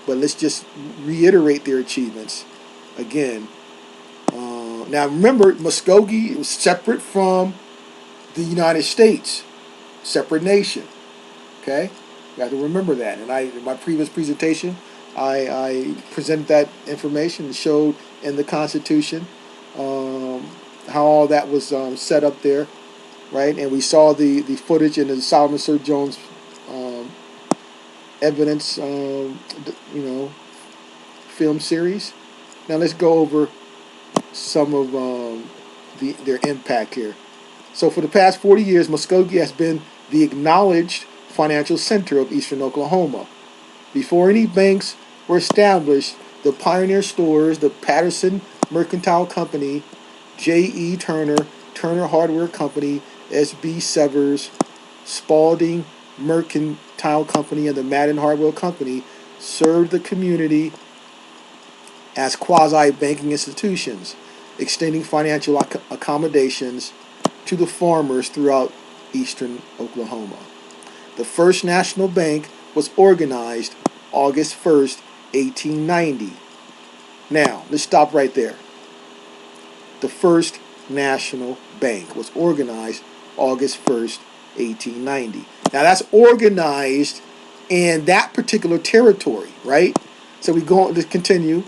But let's just reiterate their achievements again. Now remember, Muskogee was separate from the United States, separate nation. Okay, you have to remember that. And in my previous presentation, I presented that information and showed in the Constitution how all that was set up there, right? And we saw the footage in the Solomon Sir Jones evidence, film series. Now let's go over some of their impact here. So for the past 40 years, Muskogee has been the acknowledged financial center of eastern Oklahoma. Before any banks were established, the Pioneer Stores, the Patterson Mercantile Company, J.E. Turner, Turner Hardware Company, S.B. Severs, Spalding Mercantile Company, and the Madden Hardware Company served the community as quasi-banking institutions, extending financial accommodations to the farmers throughout eastern Oklahoma. The First National Bank was organized August 1st, 1890. Now, let's stop right there. The First National Bank was organized August 1st, 1890. Now, that's organized in that particular territory, right? So let's continue.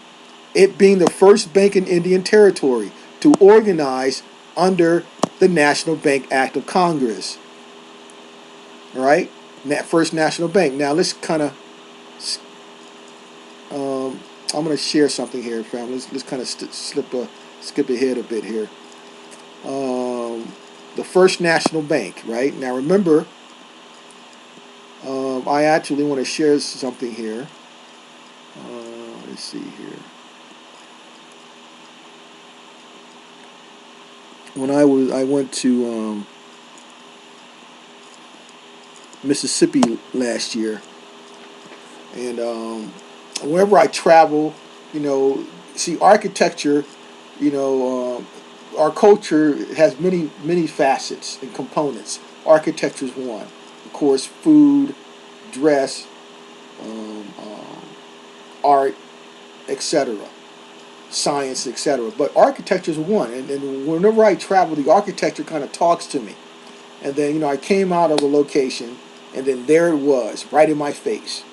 It being the first bank in Indian Territory to organize under the National Bank Act of Congress. All right? First National Bank. Now, let's kind of... I'm going to share something here, family. Let's kind of skip ahead a bit here. The First National Bank, right? Now, remember, I actually want to share something here. Let's see here. When I went to Mississippi last year, and wherever I travel, You know, see, architecture, you know, our culture has many facets and components. Architecture is one. Of course, food, dress, art, etc., science, etc. But architecture is one. And whenever I travel, the architecture kind of talks to me. And then, you know, I came out of a location, and then there it was, right in my face.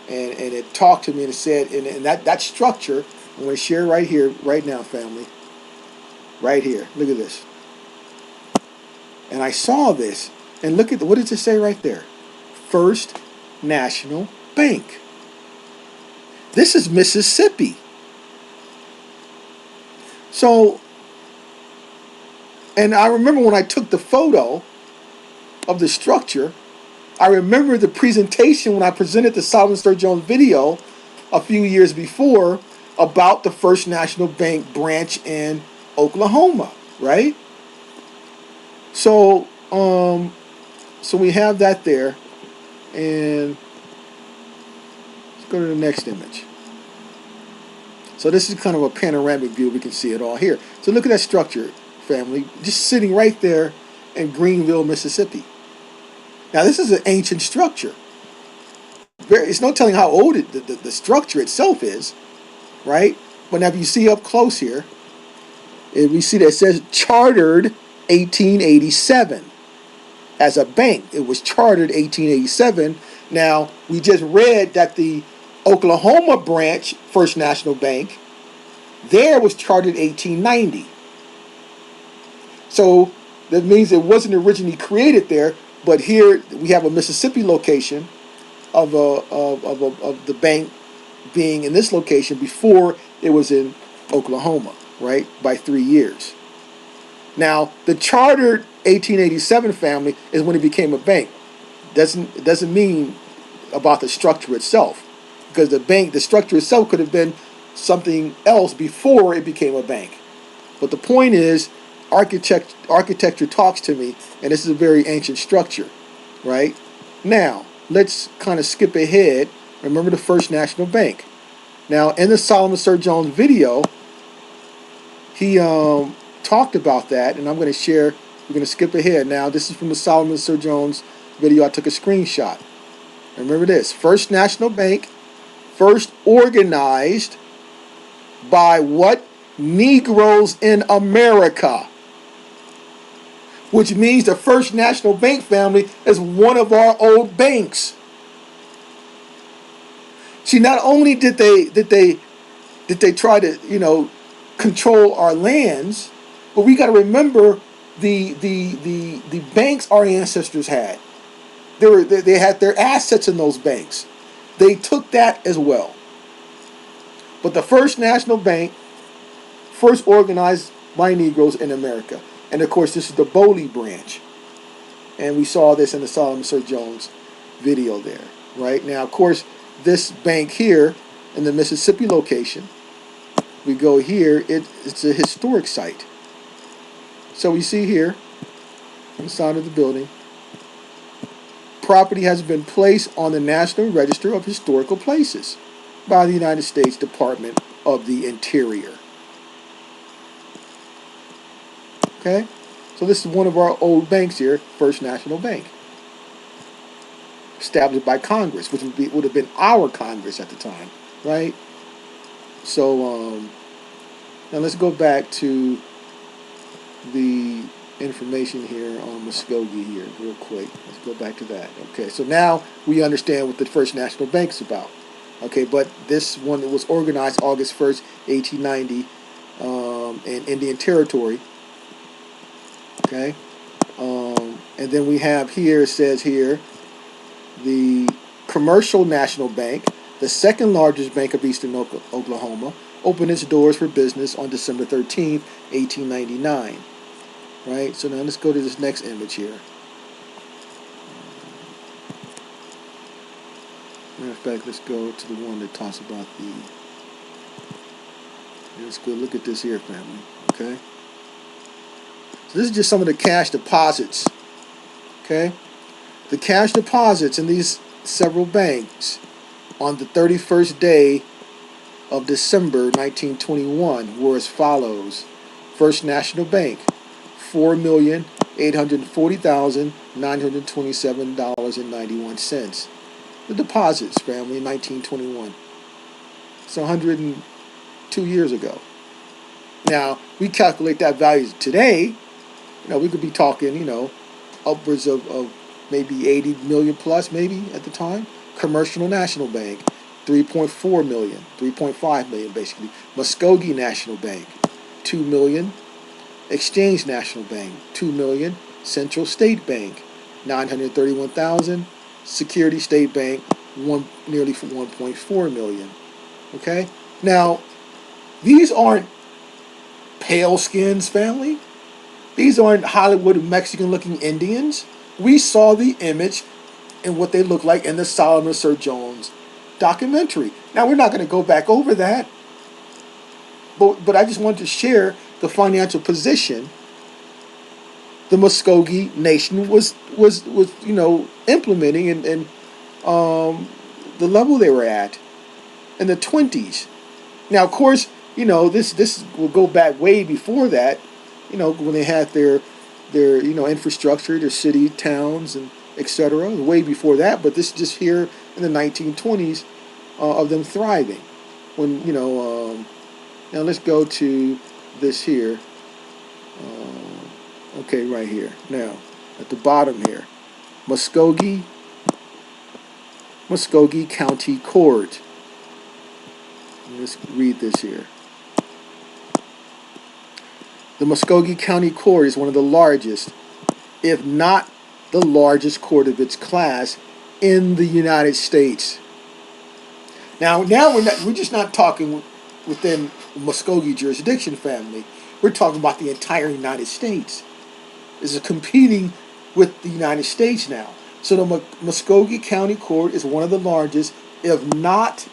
And it talked to me, and it said, and that structure, I'm going to share right here, right now, family. Right here. Look at this. And I saw this, and look at, what does it say right there? First National Bank. This is Mississippi. So, and I remember when I took the photo of the structure, I remember the presentation when I presented the Solomon Sir Jones video a few years before about the First National Bank branch in Oklahoma, right? So, so we have that there, and let's go to the next image. So this is kind of a panoramic view. We can see it all here. So look at that structure, family, just sitting right there in Greenville, Mississippi. Now this is an ancient structure. It's no telling how old the structure itself is, right? But now if you see up close here, we see that it says chartered 1887 as a bank. It was chartered 1887. Now, we just read that the Oklahoma branch, First National Bank, there was chartered 1890. So that means it wasn't originally created there, but here we have a Mississippi location of the bank being in this location before it was in Oklahoma, right, by 3 years. Now, the chartered 1887 family is when it became a bank. It doesn't mean about the structure itself, because the structure itself could have been something else before it became a bank. But the point is, architecture talks to me, and this is a very ancient structure, right? Now, let's kind of skip ahead. Remember the First National Bank. Now, in the Solomon Sir Jones video, he talked about that, and I'm going to share. We're going to skip ahead. Now, this is from the Solomon Sir Jones video. I took a screenshot. Remember this. First National Bank, first organized by what? Negroes in America. Which means the First National Bank family is one of our old banks. See, not only did they try to, you know, control our lands, but we got to remember the banks our ancestors had. They had their assets in those banks. They took that as well. But the First National Bank, first organized by Negroes in America. And of course, this is the Bowley branch. And we saw this in the Solomon Sir Jones video there. Right? Now, of course, this bank here in the Mississippi location, we go here, it's a historic site. So we see here, on the side of the building, property has been placed on the National Register of Historical Places by the United States Department of the Interior. Okay? So this is one of our old banks here, First National Bank. Established by Congress, which would have been our Congress at the time, right? So, now let's go back to the information here on Muskogee here real quick. Let's go back to that. Okay, so now we understand what the First National Bank is about. Okay, but this one was organized August 1st, 1890 in Indian Territory. Okay, and then we have here, it says here, the Commercial National Bank, the second largest bank of eastern Oklahoma, opened its doors for business on December 13th, 1899. Right, so now let's go to this next image here. Matter of fact, let's go to the one that talks about the... Let's go look at this here, family. Okay? So this is just some of the cash deposits. Okay? The cash deposits in these several banks on the 31st day of December 1921 were as follows. First National Bank, $4,840,927.91. The deposits, family, in 1921. It's 102 years ago. Now, we calculate that value today, we could be talking, upwards of maybe 80 million plus, maybe at the time. Commercial National Bank, 3.4 million, 3.5 million basically. Muskogee National Bank, 2 million. Exchange National Bank, 2 million. Central State Bank, 931,000. Security State Bank, nearly 1.4 million. Okay? Now, these aren't pale skins, family. These aren't Hollywood Mexican-looking Indians. We saw the image and what they look like in the Solomon Sir Jones documentary. Now, we're not going to go back over that, but I just wanted to share the financial position the Muskogee Nation was implementing and the level they were at in the 20s. Now, of course, this will go back way before that, when they had their infrastructure, their city, towns, and etc. Way before that, but this is just here in the 1920s of them thriving. When now let's go to this here. Okay, right here. Now, at the bottom here, Muskogee County Court. Let's read this here. The Muskogee County Court is one of the largest, if not the largest court of its class in the United States. Now we're just not talking within Muskogee jurisdiction, family. We're talking about the entire United States. This is competing with the United States now. So the Muskogee County Court is one of the largest, if not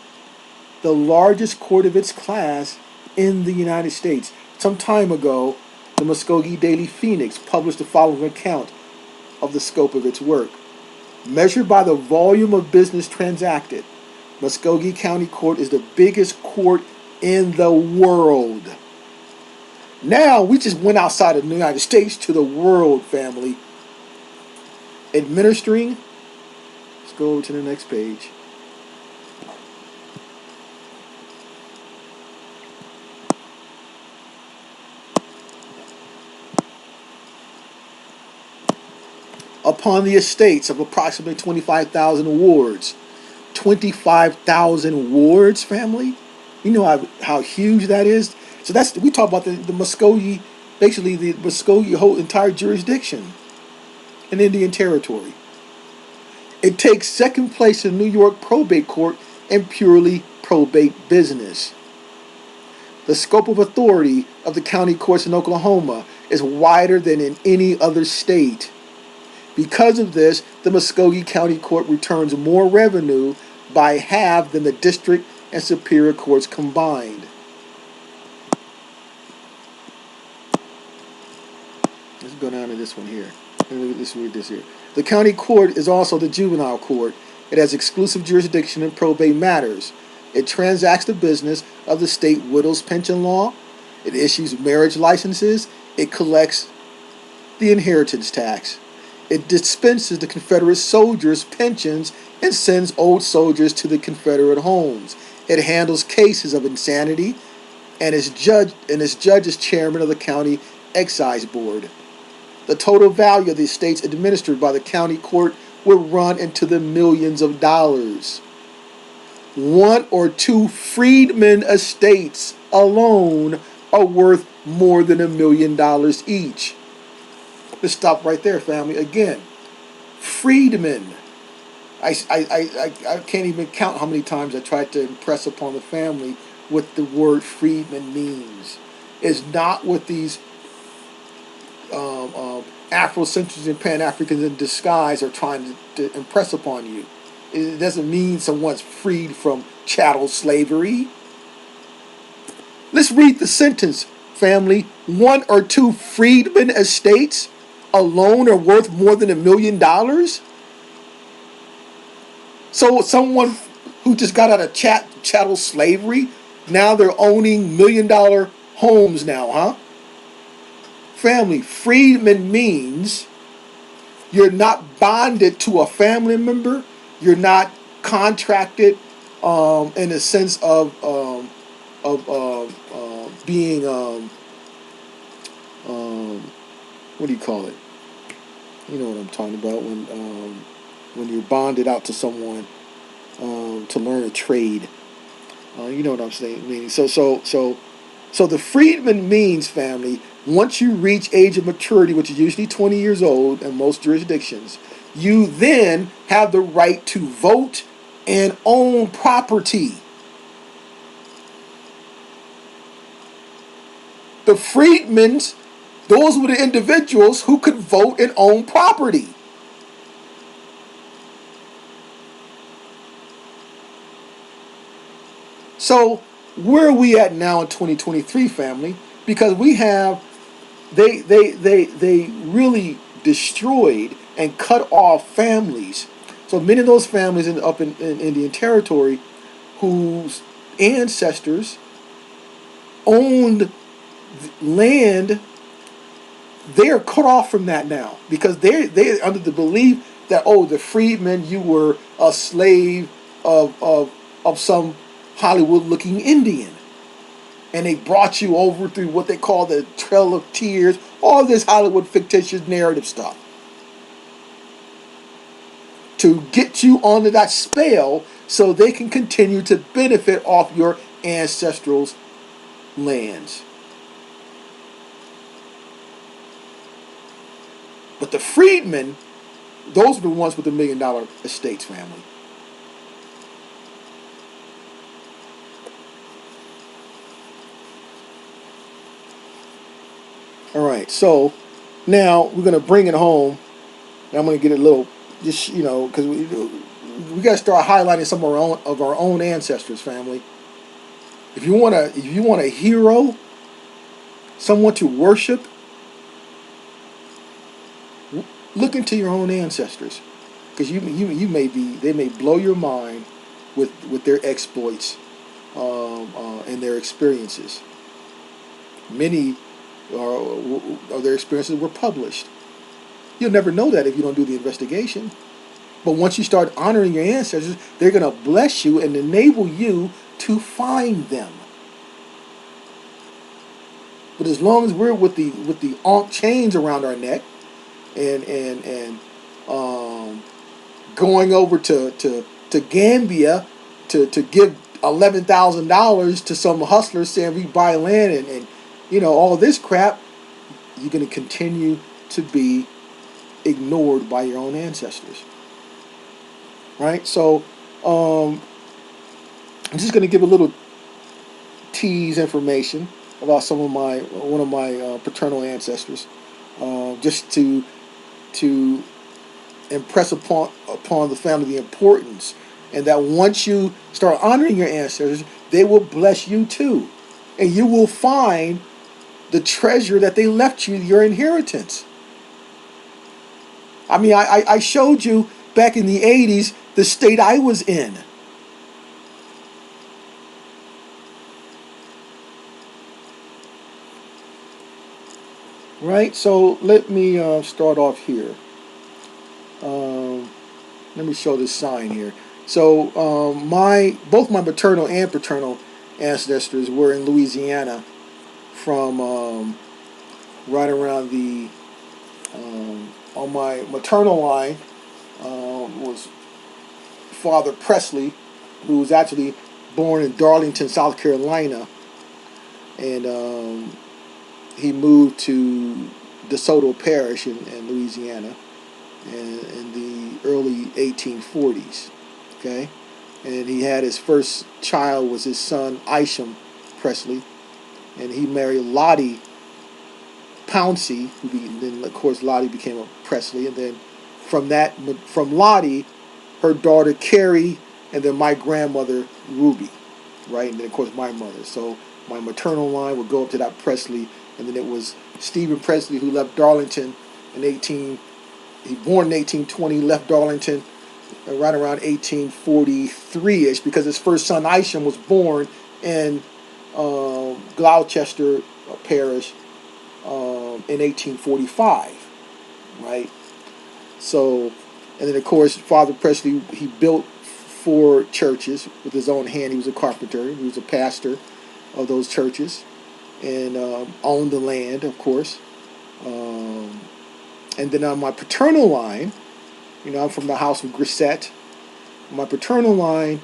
the largest court of its class in the United States. Some time ago, the Muskogee Daily Phoenix published the following account of the scope of its work. Measured by the volume of business transacted, Muskogee County Court is the biggest court in the world. Now, we just went outside of the United States to the world, family. Administering, let's go over to the next page. Upon the estates of approximately 25,000 wards. 25,000 wards, family? You know how huge that is? So we talk about the Muskogee, basically the Muskogee whole entire jurisdiction in Indian Territory. It takes second place in New York probate court in purely probate business. The scope of authority of the county courts in Oklahoma is wider than in any other state. Because of this, the Muskogee County Court returns more revenue by half than the district and superior courts combined. Let's go down to this one here. Let's read this here. The county court is also the juvenile court. It has exclusive jurisdiction in probate matters. It transacts the business of the state widow's pension law. It issues marriage licenses. It collects the inheritance tax. It dispenses the Confederate soldiers' pensions and sends old soldiers to the Confederate homes. It handles cases of insanity and is judge as chairman of the county excise board. The total value of the estates administered by the county court would run into the millions of dollars. One or two freedmen estates alone are worth more than $1 million each. Let's stop right there, family. Again, freedmen. I can't even count how many times I tried to impress upon the family what the word freedman means. It's not what these Afrocentrics and Pan-Africans in disguise are trying to impress upon you. It doesn't mean someone's freed from chattel slavery. Let's read the sentence, family. One or two freedmen estates alone are worth more than $1 million? So someone who just got out of chattel slavery Now they're owning $1 million homes now, huh? Family, freedman means you're not bonded to a family member. You're not contracted in the sense of being what do you call it? You know what I'm talking about when you're bonded out to someone to learn a trade. You know what I'm saying? Meaning, so the freedman means, family, once you reach age of maturity, which is usually 20 years old in most jurisdictions, you then have the right to vote and own property. The freedmen, those were the individuals who could vote and own property. So where are we at now in 2023, family? Because we have they really destroyed and cut off families. So many of those families up in Indian Territory whose ancestors owned land, they are cut off from that now because they're under the belief that, oh, the freedmen, you were a slave of some Hollywood-looking Indian. And they brought you over through what they call the Trail of Tears, all this Hollywood fictitious narrative stuff, to get you onto that spell so they can continue to benefit off your ancestrals' lands. But the freedmen, those are the ones with the $1 million estates, family. All right, so now we're going to bring it home. And I'm going to get a little, just, you know, because we got to start highlighting some of our own ancestors, family. If you want a hero, someone to worship, look into your own ancestors, because they may blow your mind with their exploits and their experiences. Many of their experiences were published. You'll never know that if you don't do the investigation. But once you start honoring your ancestors, they're going to bless you and enable you to find them. But as long as we're with the ankh chains around our neck and going over to Gambia to give $11,000 to some hustlers saying we buy land and you know all this crap, you're going to continue to be ignored by your own ancestors. Right? So I'm just going to give a little tease information about one of my paternal ancestors, just to impress upon the family the importance, and that once you start honoring your ancestors, they will bless you too, and you will find the treasure that they left you, your inheritance. I mean, I showed you back in the 80s the state I was in. Right, so let me start off here. Let me show this sign here. So both my maternal and paternal ancestors were in Louisiana from right around the on my maternal line was Father Presley, who was actually born in Darlington, South Carolina, and he moved to DeSoto Parish in Louisiana in the early 1840s. Okay, and he had his first child was his son Isham Presley, and he married Lottie Pouncey, then of course Lottie became a Presley, and then from Lottie, her daughter Carrie, and then my grandmother Ruby, right, and then of course my mother. So my maternal line would go up to that Presley, and then it was Stephen Presley who left Darlington he born in 1820, left Darlington right around 1843-ish, because his first son Isham was born in Gloucester Parish in 1845, right? So, and then of course, Father Presley, he built 4 churches with his own hand. He was a carpenter. He was a pastor of those churches, and owned the land, of course. And then on my paternal line, I'm from the house of Grissett. My paternal line,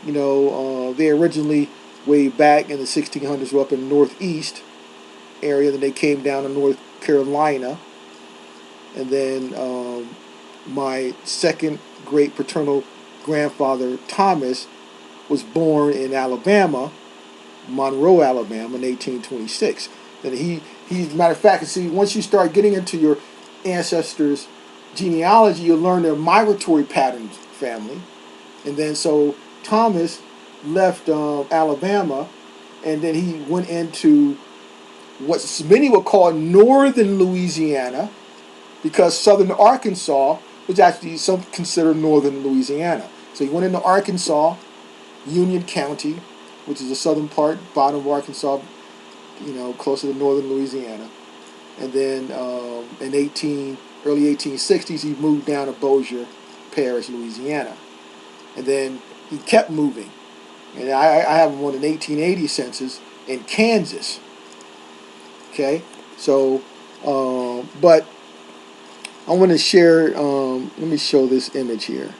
they originally, way back in the 1600s, were up in the northeast area. Then they came down to North Carolina. And then my second great paternal grandfather, Thomas, was born in Alabama, Monroe, Alabama, in 1826. And matter of fact, see, once you start getting into your ancestors' genealogy, you'll learn their migratory patterns, family. And then so Thomas left Alabama, and then he went into what many would call northern Louisiana, because southern Arkansas was actually some considered northern Louisiana. So he went into Arkansas, Union County, which is the southern part, bottom of Arkansas, closer to northern Louisiana. And then in early 1860s, he moved down to Bossier Parish, Louisiana. And then he kept moving. And I have him on an 1880 census in Kansas. Okay? So, but I want to share, let me show this image here.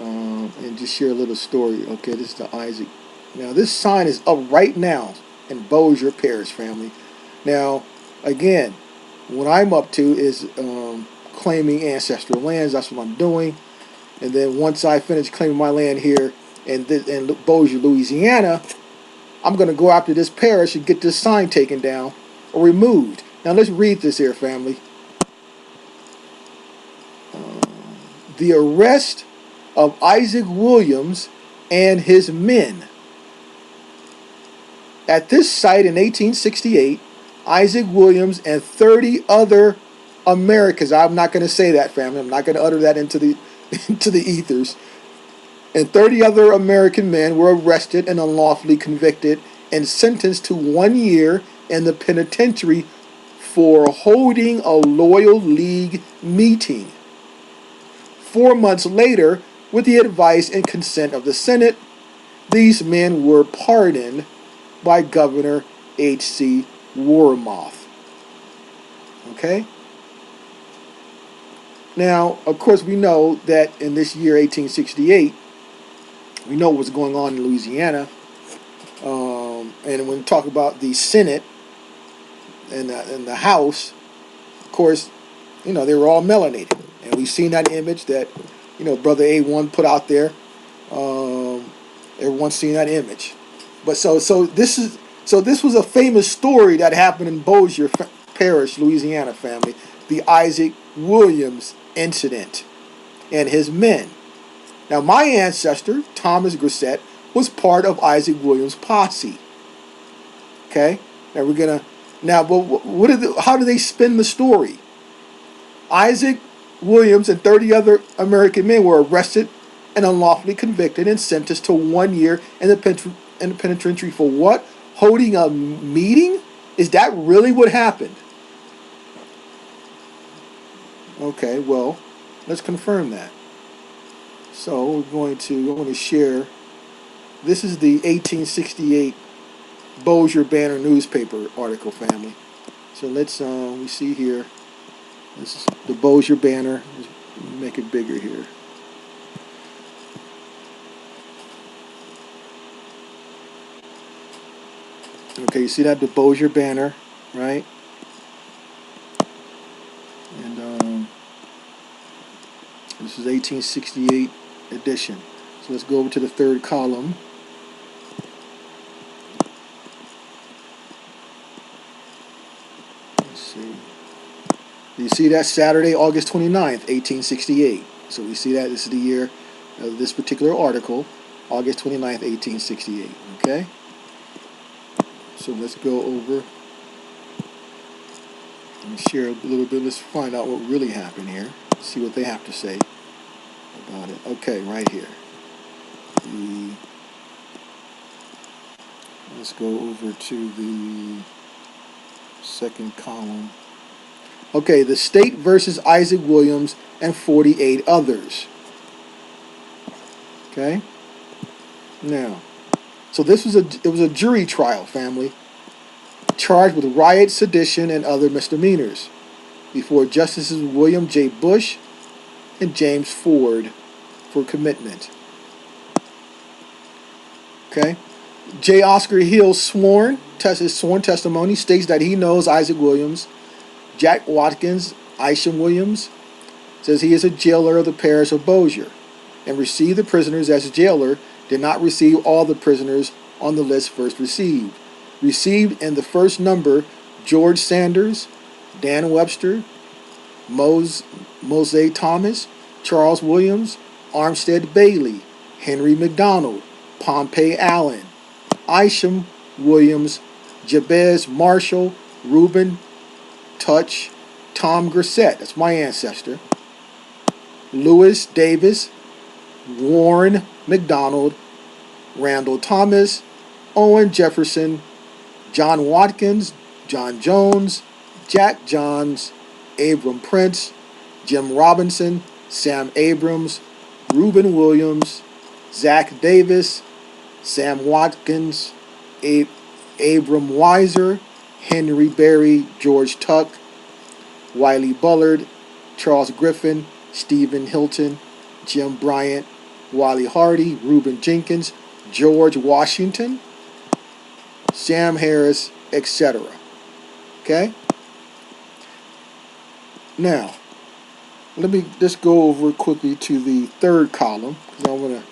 And just share a little story. Okay, this is the Isaac. Now, this sign is up right now in Bossier Parish, family. Now, again, what I'm up to is claiming ancestral lands. That's what I'm doing. And then once I finish claiming my land here in Bossier, Louisiana, I'm going to go after this parish and get this sign taken down or removed. Now, let's read this here, family. The arrest of Isaac Williams and his men. At this site in 1868, Isaac Williams and 30 other Americans, I'm not going to say that, family, I'm not going to utter that into the ethers, and 30 other American men were arrested and unlawfully convicted and sentenced to 1 year in the penitentiary for holding a Loyal League meeting. 4 months later, with the advice and consent of the Senate, these men were pardoned by Governor H.C. Warmoth. Okay? Now, of course, we know that in this year, 1868, we know what's going on in Louisiana. And when we talk about the Senate and the House, of course, they were all melanated. And we've seen that image that, Brother A1 put out there. Everyone's seen that image. But so this was a famous story that happened in Bossier Parish, Louisiana, family. The Isaac Williams incident and his men. Now, my ancestor, Thomas Grissett, was part of Isaac Williams' posse. Okay? Now we're gonna but how do they spin the story? Isaac Williams and 30 other American men were arrested and unlawfully convicted and sentenced to 1 year in the penitentiary for what? Holding a meeting? Is that really what happened? Okay, well, let's confirm that. So I'm going to share. This is the 1868 Bossier Banner newspaper article, family. So let's we see here. This is the Bossier Banner. Let's make it bigger here. Okay, you see that, the Bossier Banner, right? And this is 1868 edition. So let's go over to the third column. Let's see. You see that Saturday, August 29th, 1868. So we see that this is the year of this particular article, August 29th, 1868. Okay? So let's go over and share a little bit. Let's find out what really happened here. See what they have to say about it. Okay, right here. Let's go over to the second column. Okay, the state versus Isaac Williams and 48 others. Okay. Now, so it was a jury trial, family, charged with riot, sedition, and other misdemeanors before Justices William J. Bush and James Ford for commitment. Okay. J. Oscar Hill's sworn testimony states that he knows Isaac Williams, Jack Watkins, Isham Williams, says he is a jailer of the parish of Bossier and received the prisoners as jailer, did not receive all the prisoners on the list first received. Received in the first number George Sanders, Dan Webster, Mose Thomas, Charles Williams, Armstead Bailey, Henry McDonald, Pompey Allen, Isham Williams, Jabez Marshall, Reuben Touch, Tom Grissett, that's my ancestor, Lewis Davis, Warren McDonald, Randall Thomas, Owen Jefferson, John Watkins, John Jones, Jack Johns, Abram Prince, Jim Robinson, Sam Abrams, Reuben Williams, Zach Davis, Sam Watkins, Abram Weiser, Henry Berry, George Tuck, Wiley Bullard, Charles Griffin, Stephen Hilton, Jim Bryant, Wally Hardy, Reuben Jenkins, George Washington, Sam Harris, etc. Okay? Now, let me just go over quickly to the third column, because I want to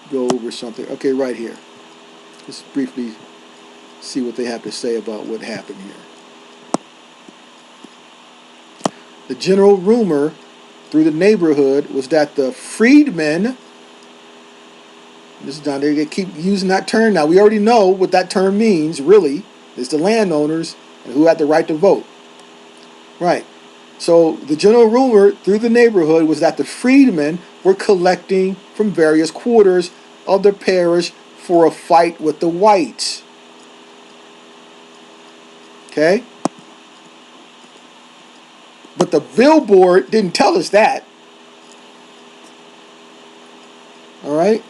go over something. Okay, right here. Just briefly see what they have to say about what happened here. The general rumor through the neighborhood was that the freedmen, this is down there, they keep using that term now. We already know what that term means, really. It's the landowners and who had the right to vote. Right. So the general rumor through the neighborhood was that the freedmen were collecting from various quarters of the parish for a fight with the whites. Okay? But the billboard didn't tell us that. All right?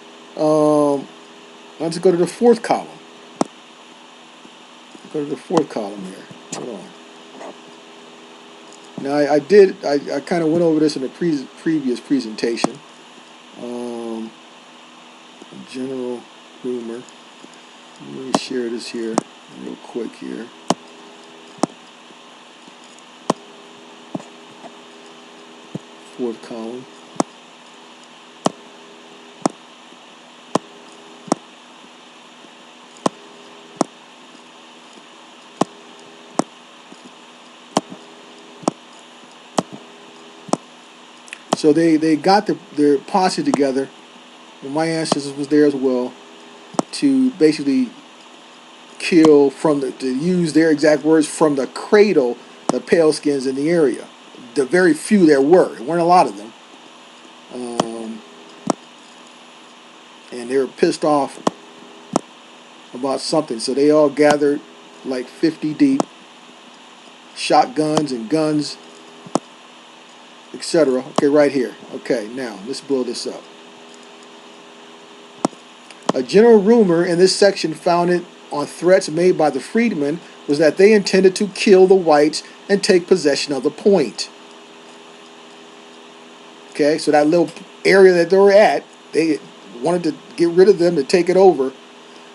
Let's go to the fourth column. Go to the fourth column here. Hold on. Now, I kind of went over this in a previous presentation. General rumor. Let me share this here real quick here. Fourth column. So they got their posse together, and my ancestors was there as well, to basically kill to use their exact words, from the cradle, the pale skins in the area. The very few there weren't a lot of them. And they were pissed off about something, so they all gathered like 50 deep, shotguns and guns, etc. Okay, right here. Okay, now let's blow this up. A general rumor in this section founded on threats made by the freedmen was that they intended to kill the whites and take possession of the point. Okay, so that little area that they were at, they wanted to get rid of them, to take it over.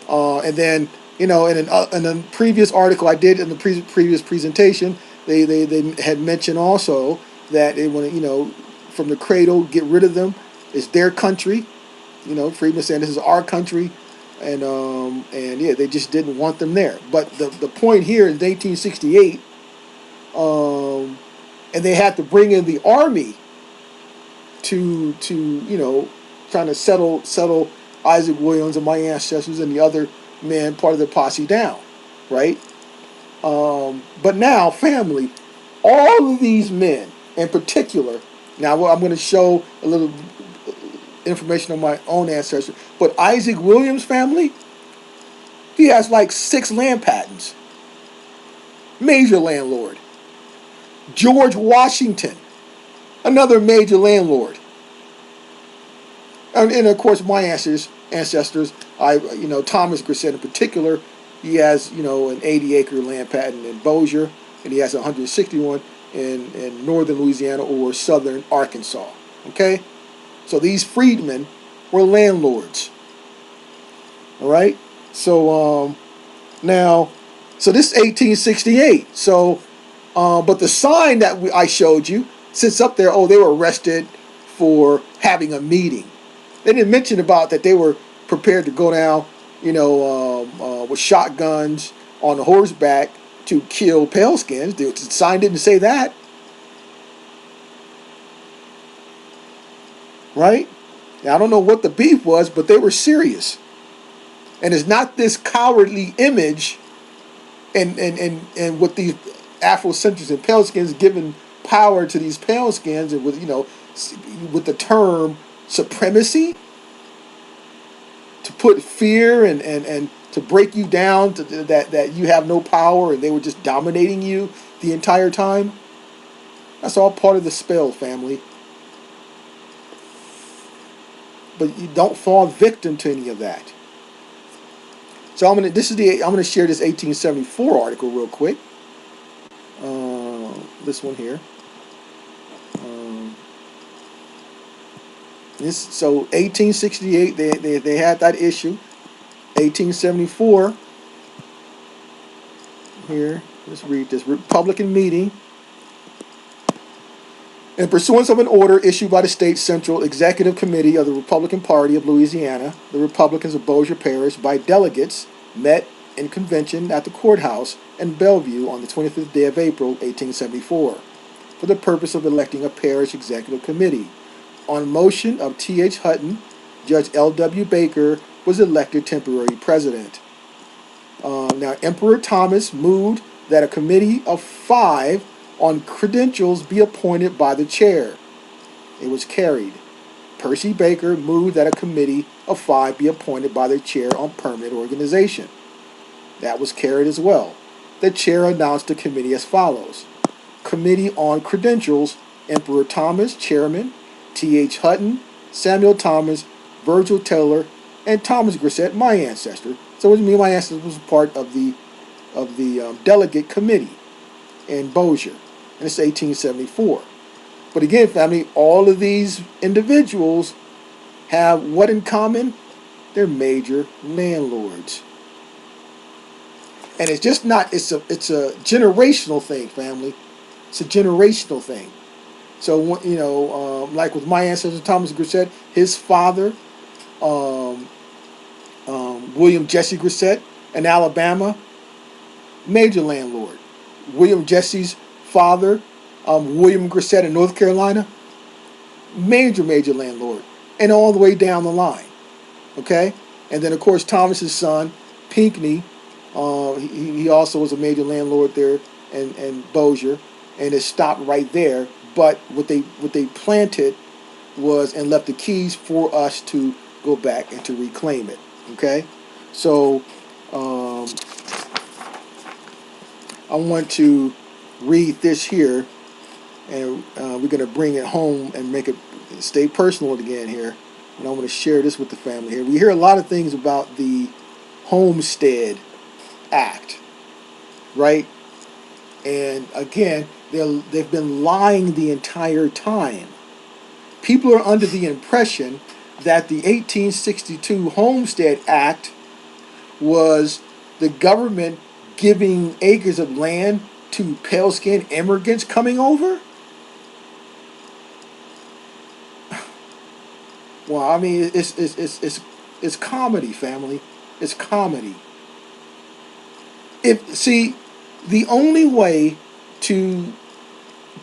And then, in a previous article I did in the previous presentation, they had mentioned also that they want to, from the cradle, get rid of them. It's their country. Freedmen saying this is our country, and yeah, they just didn't want them there. But the point here is 1868, and they had to bring in the army to trying to settle Isaac Williams and my ancestors and the other men, part of the posse, down, right? But now, family, all of these men in particular. Now, I'm going to show a little information on my own ancestry. But Isaac Williams' family, he has like 6 land patents. Major landlord. George Washington, another major landlord. And of course, my ancestors, Thomas Grissett in particular, he has, an 80-acre land patent in Bossier, and he has 161 in northern Louisiana or southern Arkansas. Okay? So these freedmen were landlords. All right? So, so this is 1868. So, but the sign that I showed you sits up there, they were arrested for having a meeting. They didn't mention about that they were prepared to go down, with shotguns on the horseback to kill pale skins. The sign didn't say that. Right? Now, I don't know what the beef was, but they were serious. And it's not this cowardly image and with these Afrocentrics and pale skins giving power to these pale skins and with the term supremacy to put fear and to break you down to that you have no power and they were just dominating you the entire time. That's all part of the spell, family. But you don't fall victim to any of that. So I'm gonna share this 1874 article real quick. This one here. So 1868 they had that issue. 1874. Here, let's read this. Republican meeting. In pursuance of an order issued by the State Central Executive Committee of the Republican Party of Louisiana, the Republicans of Bossier Parish, by delegates, met in convention at the courthouse in Bellevue on the 25th day of April, 1874, for the purpose of electing a parish executive committee. On motion of T.H. Hutton, Judge L.W. Baker was elected temporary president. Now, Emperor Thomas moved that a committee of 5 on credentials be appointed by the chair. It was carried. Percy Baker moved that a committee of 5 be appointed by the chair on permanent organization. That was carried as well. The chair announced the committee as follows. Committee on Credentials, Emperor Thomas, chairman, T.H. Hutton, Samuel Thomas, Virgil Taylor, and Thomas Grissett, my ancestor. So me and my ancestor was part of the delegate committee in Bossier. And it's 1874. But again, family, all of these individuals have what in common? They're major landlords. And it's just not, it's a generational thing, family. It's a generational thing. So, like with my ancestor, Thomas Grissett, his father, William Jesse Grissett in Alabama, major landlord. William Jesse's father, William Grissett in North Carolina, major landlord. And all the way down the line. Okay? And then, of course, Thomas's son, Pinckney, he also was a major landlord there in Bossier. And it stopped right there. But what they planted was and left the keys for us to go back and to reclaim it. Okay? So, I want to read this here, and we're going to bring it home and make it stay personal again here. And I want to share this with the family here. We hear a lot of things about the Homestead Act, right? And again, they've been lying the entire time. People are under the impression that the 1862 Homestead Act was the government giving acres of land to pale-skinned immigrants coming over. Well, I mean, it's comedy, family. It's comedy. The only way to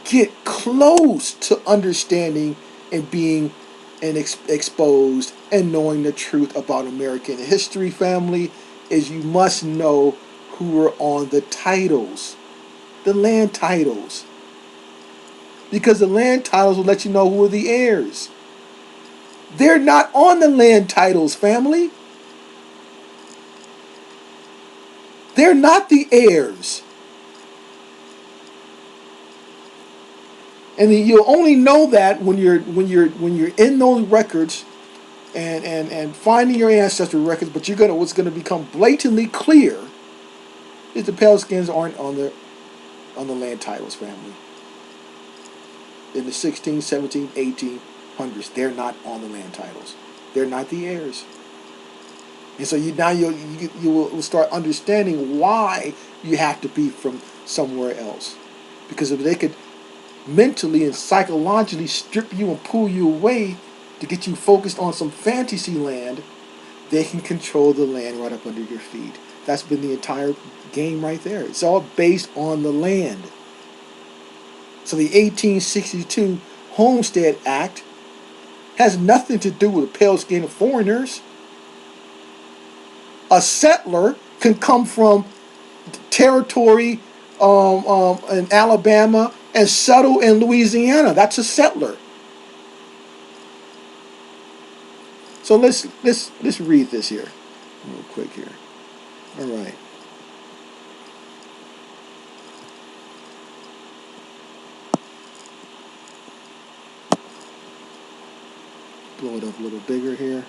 get close to understanding and being exposed and knowing the truth about American history, family, is you must know who are on the titles, the land titles. Because the land titles will let you know who are the heirs. They're not on the land titles, family. They're not the heirs. And you'll only know that when you're in those records and finding your ancestry records. But what's gonna become blatantly clear is the pale skins aren't on the land titles, family. In the 16, 17, 1800s, they're not on the land titles. They're not the heirs. And so you will start understanding why you have to be from somewhere else. Because if they could mentally and psychologically strip you and pull you away to get you focused on some fantasy land, they can control the land right up under your feet. That's been the entire game right there. It's all based on the land. So the 1862 Homestead Act has nothing to do with pale-skinned foreigners. A settler can come from territory in Alabama and settle in Louisiana. That's a settler. So let's read this here real quick here. All right. Blow it up a little bigger here.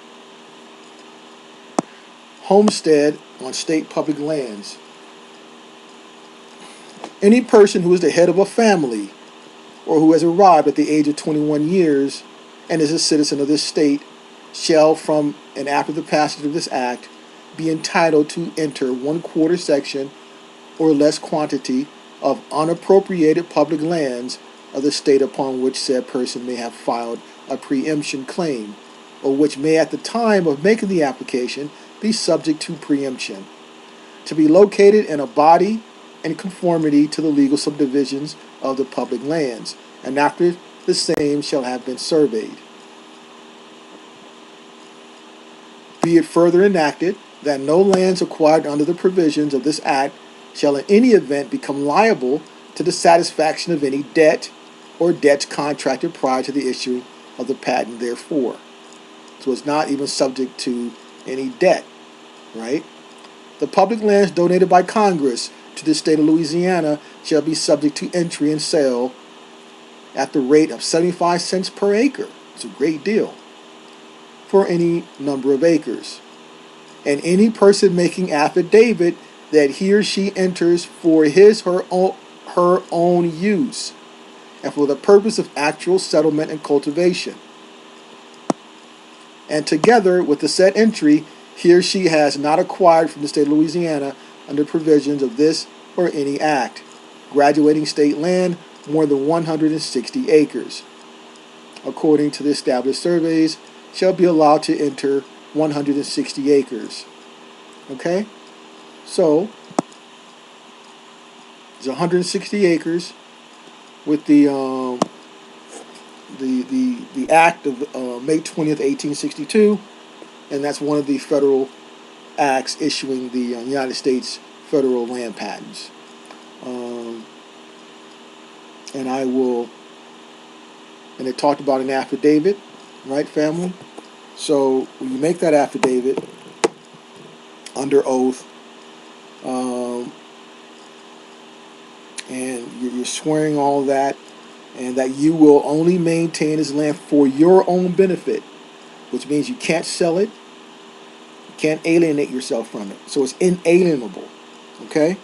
Homestead on state public lands. Any person who is the head of a family or who has arrived at the age of 21 years and is a citizen of this state shall, from and after the passage of this act, be entitled to enter 1/4 section or less quantity of unappropriated public lands of the state upon which said person may have filed a preemption claim, or which may at the time of making the application be subject to preemption, to be located in a body in conformity to the legal subdivisions of the public lands, and after the same shall have been surveyed. Be it further enacted that no lands acquired under the provisions of this act shall in any event become liable to the satisfaction of any debt or debts contracted prior to the issuing of the patent therefore. So it's not even subject to any debt, right? The public lands donated by Congress to the state of Louisiana shall be subject to entry and sale at the rate of 75 cents per acre. It's a great deal for any number of acres. And any person making affidavit that he or she enters for his her own use and for the purpose of actual settlement and cultivation. And together with the said entry, he or she has not acquired from the state of Louisiana under provisions of this or any act, graduating state land more than 160 acres, according to the established surveys, shall be allowed to enter 160 acres. Okay? So, it's 160 acres with the act of May 20th, 1862, and that's one of the federal acts issuing the United States federal land patents. And it talked about an affidavit, right, family? So when you make that affidavit under oath, and you're swearing all that, and that you will only maintain this land for your own benefit, which means you can't sell it, you can't alienate yourself from it. So it's inalienable, okay?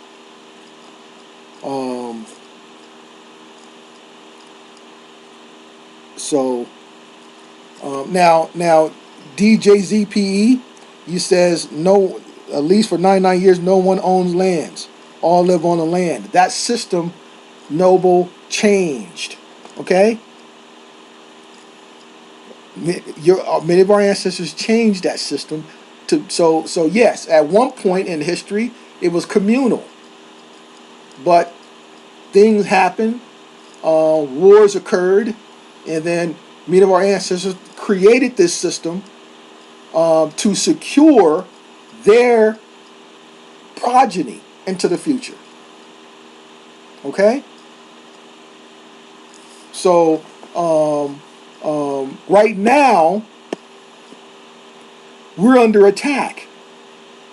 Now DJZPE, he says no, at least for 99 years, no one owns lands. All live on the land. That system, Noble, changed. Okay? Many of our ancestors changed that system so yes, at one point in history it was communal, but things happened, wars occurred, and then many of our ancestors created this system to secure their progeny into the future. Okay? So right now, we're under attack.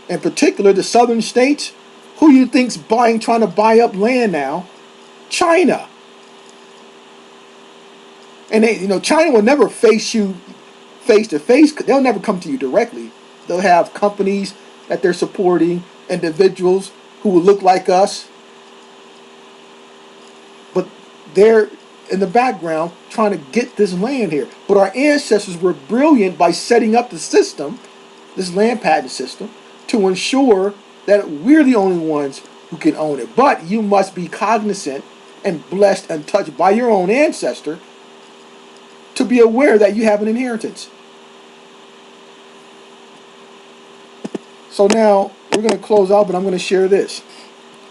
In particular, the southern states. Who you think's trying to buy up land now? China. And China will never face you face to face. They'll never come to you directly. They'll have companies that they're supporting, individuals who will look like us, but they're in the background trying to get this land here. But our ancestors were brilliant by setting up the system, this land patent system, to ensure that we're the only ones who can own it. But you must be cognizant and blessed and touched by your own ancestor to be aware that you have an inheritance. So now we're going to close out, but I'm going to share this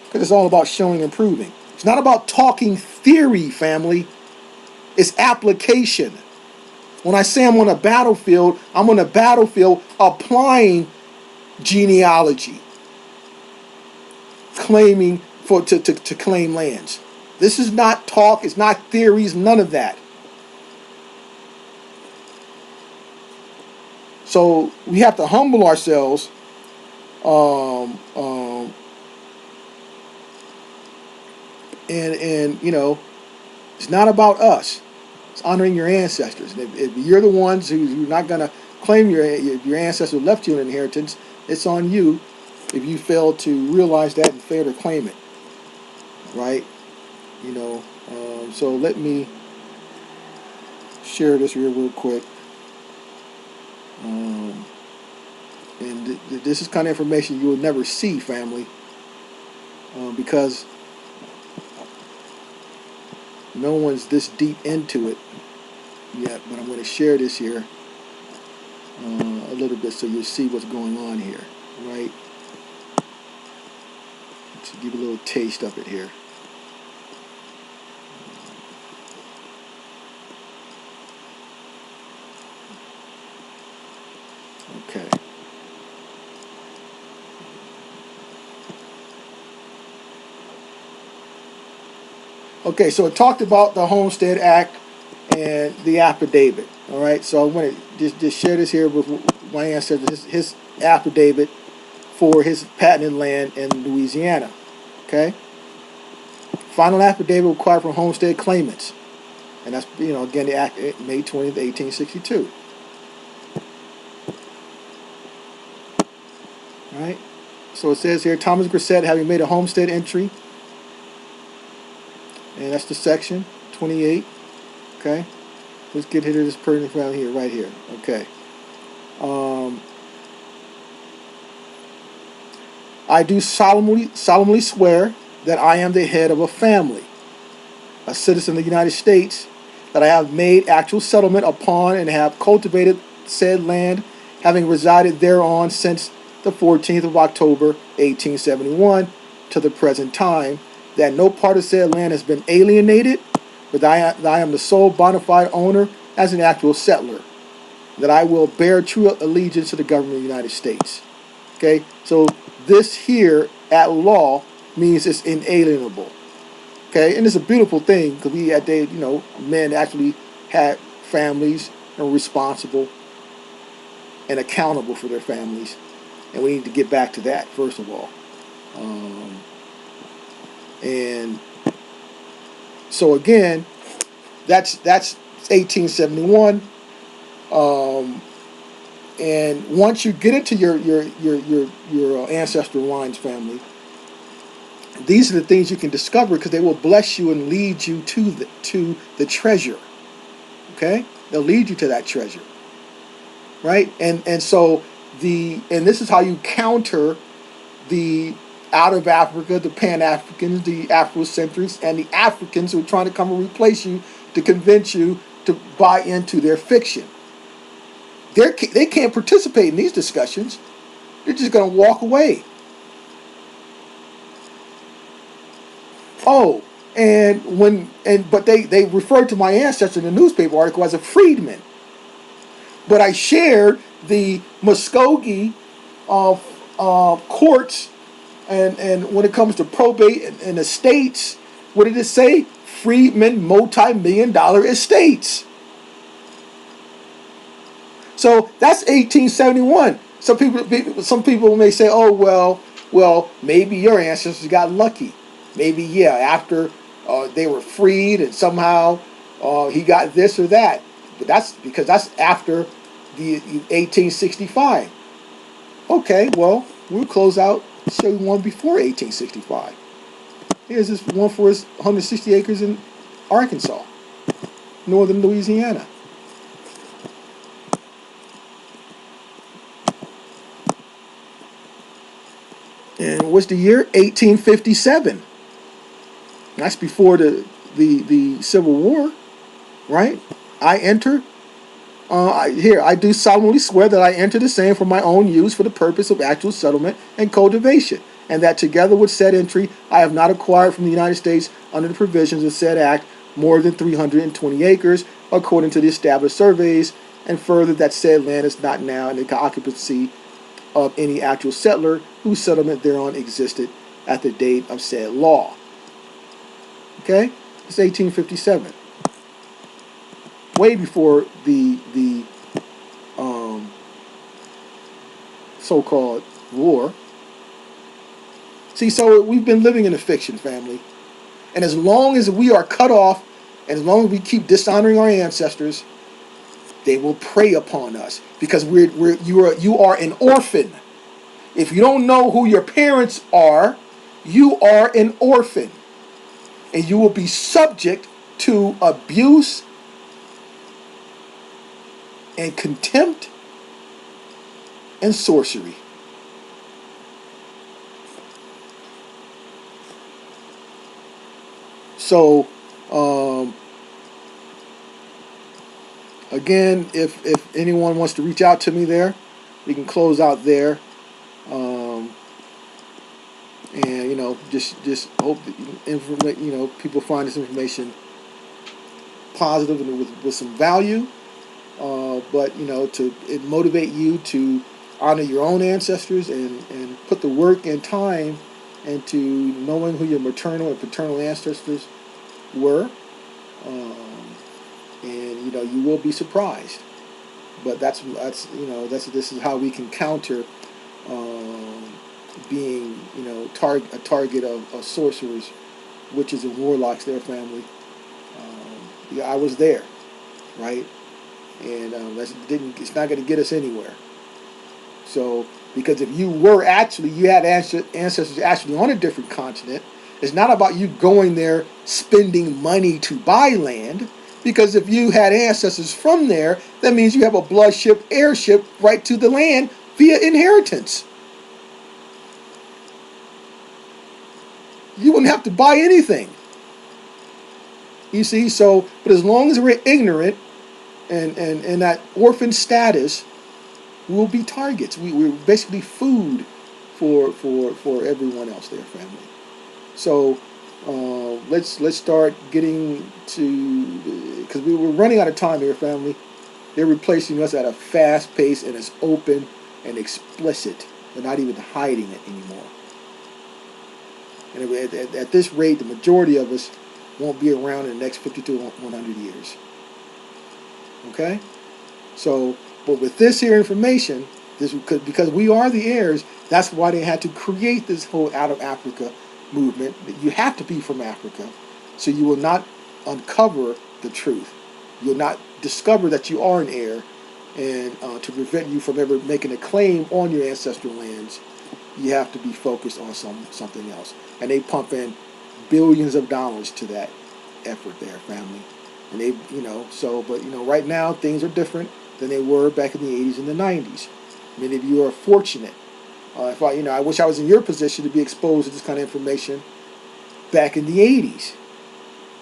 because it's all about showing and proving. It's not about talking theory, family. It's application. When I say I'm on a battlefield, I'm on a battlefield applying genealogy, claiming to claim lands. This is not talk. It's not theories. None of that. So we have to humble ourselves. And it's not about us. It's honoring your ancestors. And if you're the ones who's not going to claim your ancestor left you an inheritance, it's on you if you fail to realize that and fail to claim it. Right? So let me share this real quick. And this is kind of information you will never see, family, because no one's this deep into it yet. But I'm going to share this here a little bit so you'll see what's going on here, right? To give you a little taste of it here. Okay. Okay, so it talked about the Homestead Act and the affidavit. All right, so I'm going to just share this here with my ancestor, his affidavit for his patented land in Louisiana. Okay, final affidavit required from homestead claimants, and that's again the act May 20th, 1862. All right, so it says here Thomas Grissett having made a homestead entry. And that's the section 28. Okay, let's get rid of this pertinent file here, right here. Okay. I do solemnly swear that I am the head of a family, a citizen of the United States, that I have made actual settlement upon and have cultivated said land, having resided thereon since the 14th of October, 1871, to the present time, that no part of said land has been alienated, but that I am the sole bona fide owner as an actual settler, that I will bear true allegiance to the government of the United States. Okay, so this here at law means it's inalienable. Okay, and it's a beautiful thing because men actually had families and were responsible and accountable for their families, and we need to get back to that first of all. And so again, that's 1871. And once you get into your ancestral lines, family, these are the things you can discover because they will bless you and lead you to the treasure. Okay, they'll lead you to that treasure, right? And so and this is how you counter the out of Africa, the Pan-Africans, the Afrocentrics, and the Africans who are trying to come and replace you to convince you to buy into their fiction. They can't participate in these discussions. They're just going to walk away. Oh, but they referred to my ancestor in the newspaper article as a freedman. But I shared the Muskogee courts. And when it comes to probate and estates, what did it say? Freedmen multi-million-dollar estates. So that's 1871. Some people may say, oh well, maybe your ancestors got lucky. Maybe after they were freed and somehow he got this or that. But that's because that's after the 1865. Okay, well we'll close out. Show you one before 1865. Here's this one for his 160 acres in Arkansas, northern Louisiana. And what's the year? 1857. That's before the Civil War, right? I enter. I do solemnly swear that I enter the same for my own use for the purpose of actual settlement and cultivation, and that together with said entry, I have not acquired from the United States under the provisions of said act more than 320 acres, according to the established surveys, and further that said land is not now in the occupancy of any actual settler whose settlement thereon existed at the date of said law. Okay, it's 1857. Way before the so-called war. See, so we've been living in a fiction, family, and as long as we are cut off, and as long as we keep dishonoring our ancestors, they will prey upon us because you are an orphan. If you don't know who your parents are, you are an orphan, and you will be subject to abuse and contempt and sorcery. So, again, if anyone wants to reach out to me there, we can close out there. And just hope that people find this information positive and with some value. But to motivate you to honor your own ancestors and put the work and time into knowing who your maternal and paternal ancestors were. And you will be surprised. But this is how we can counter being a target of sorcerers, witches and warlocks, their family. I was there, right? And it's not going to get us anywhere. So, because if you had ancestors actually on a different continent, it's not about you going there spending money to buy land. Because if you had ancestors from there, that means you have a bloodship, airship right to the land via inheritance. You wouldn't have to buy anything. You see, but as long as we're ignorant and that orphan status, we'll be targets. We're basically food for everyone else, their family. So let's start getting to, because we're running out of time here, family. They're replacing us at a fast pace, and it's open and explicit. They're not even hiding it anymore. And at this rate, the majority of us won't be around in the next 50 to 100 years. Okay? So, but with this here information, because we are the heirs, that's why they had to create this whole out of Africa movement. You have to be from Africa, so you will not uncover the truth. You'll not discover that you are an heir, and to prevent you from ever making a claim on your ancestral lands, you have to be focused on something else. And they pump in billions of dollars to that effort there, family. And they, but right now things are different than they were back in the 80s and the 90s. Many of you are fortunate. I wish I was in your position to be exposed to this kind of information back in the 80s.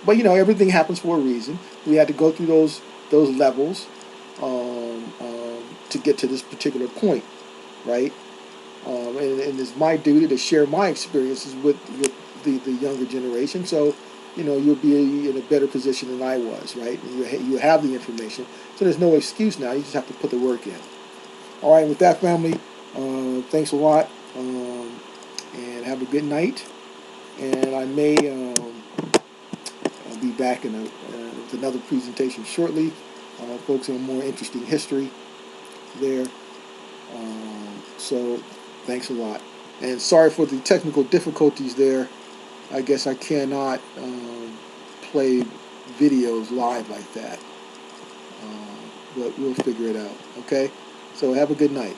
But everything happens for a reason. We had to go through those levels to get to this particular point, right? And it's my duty to share my experiences with the younger generation. So, you'll be in a better position than I was, right? You have the information. So there's no excuse now. You just have to put the work in. All right, with that, family, thanks a lot, and have a good night. And I may be back with another presentation shortly, focusing on more interesting history. there. So thanks a lot. And sorry for the technical difficulties there. I guess I cannot play videos live like that. But we'll figure it out. Okay? So have a good night.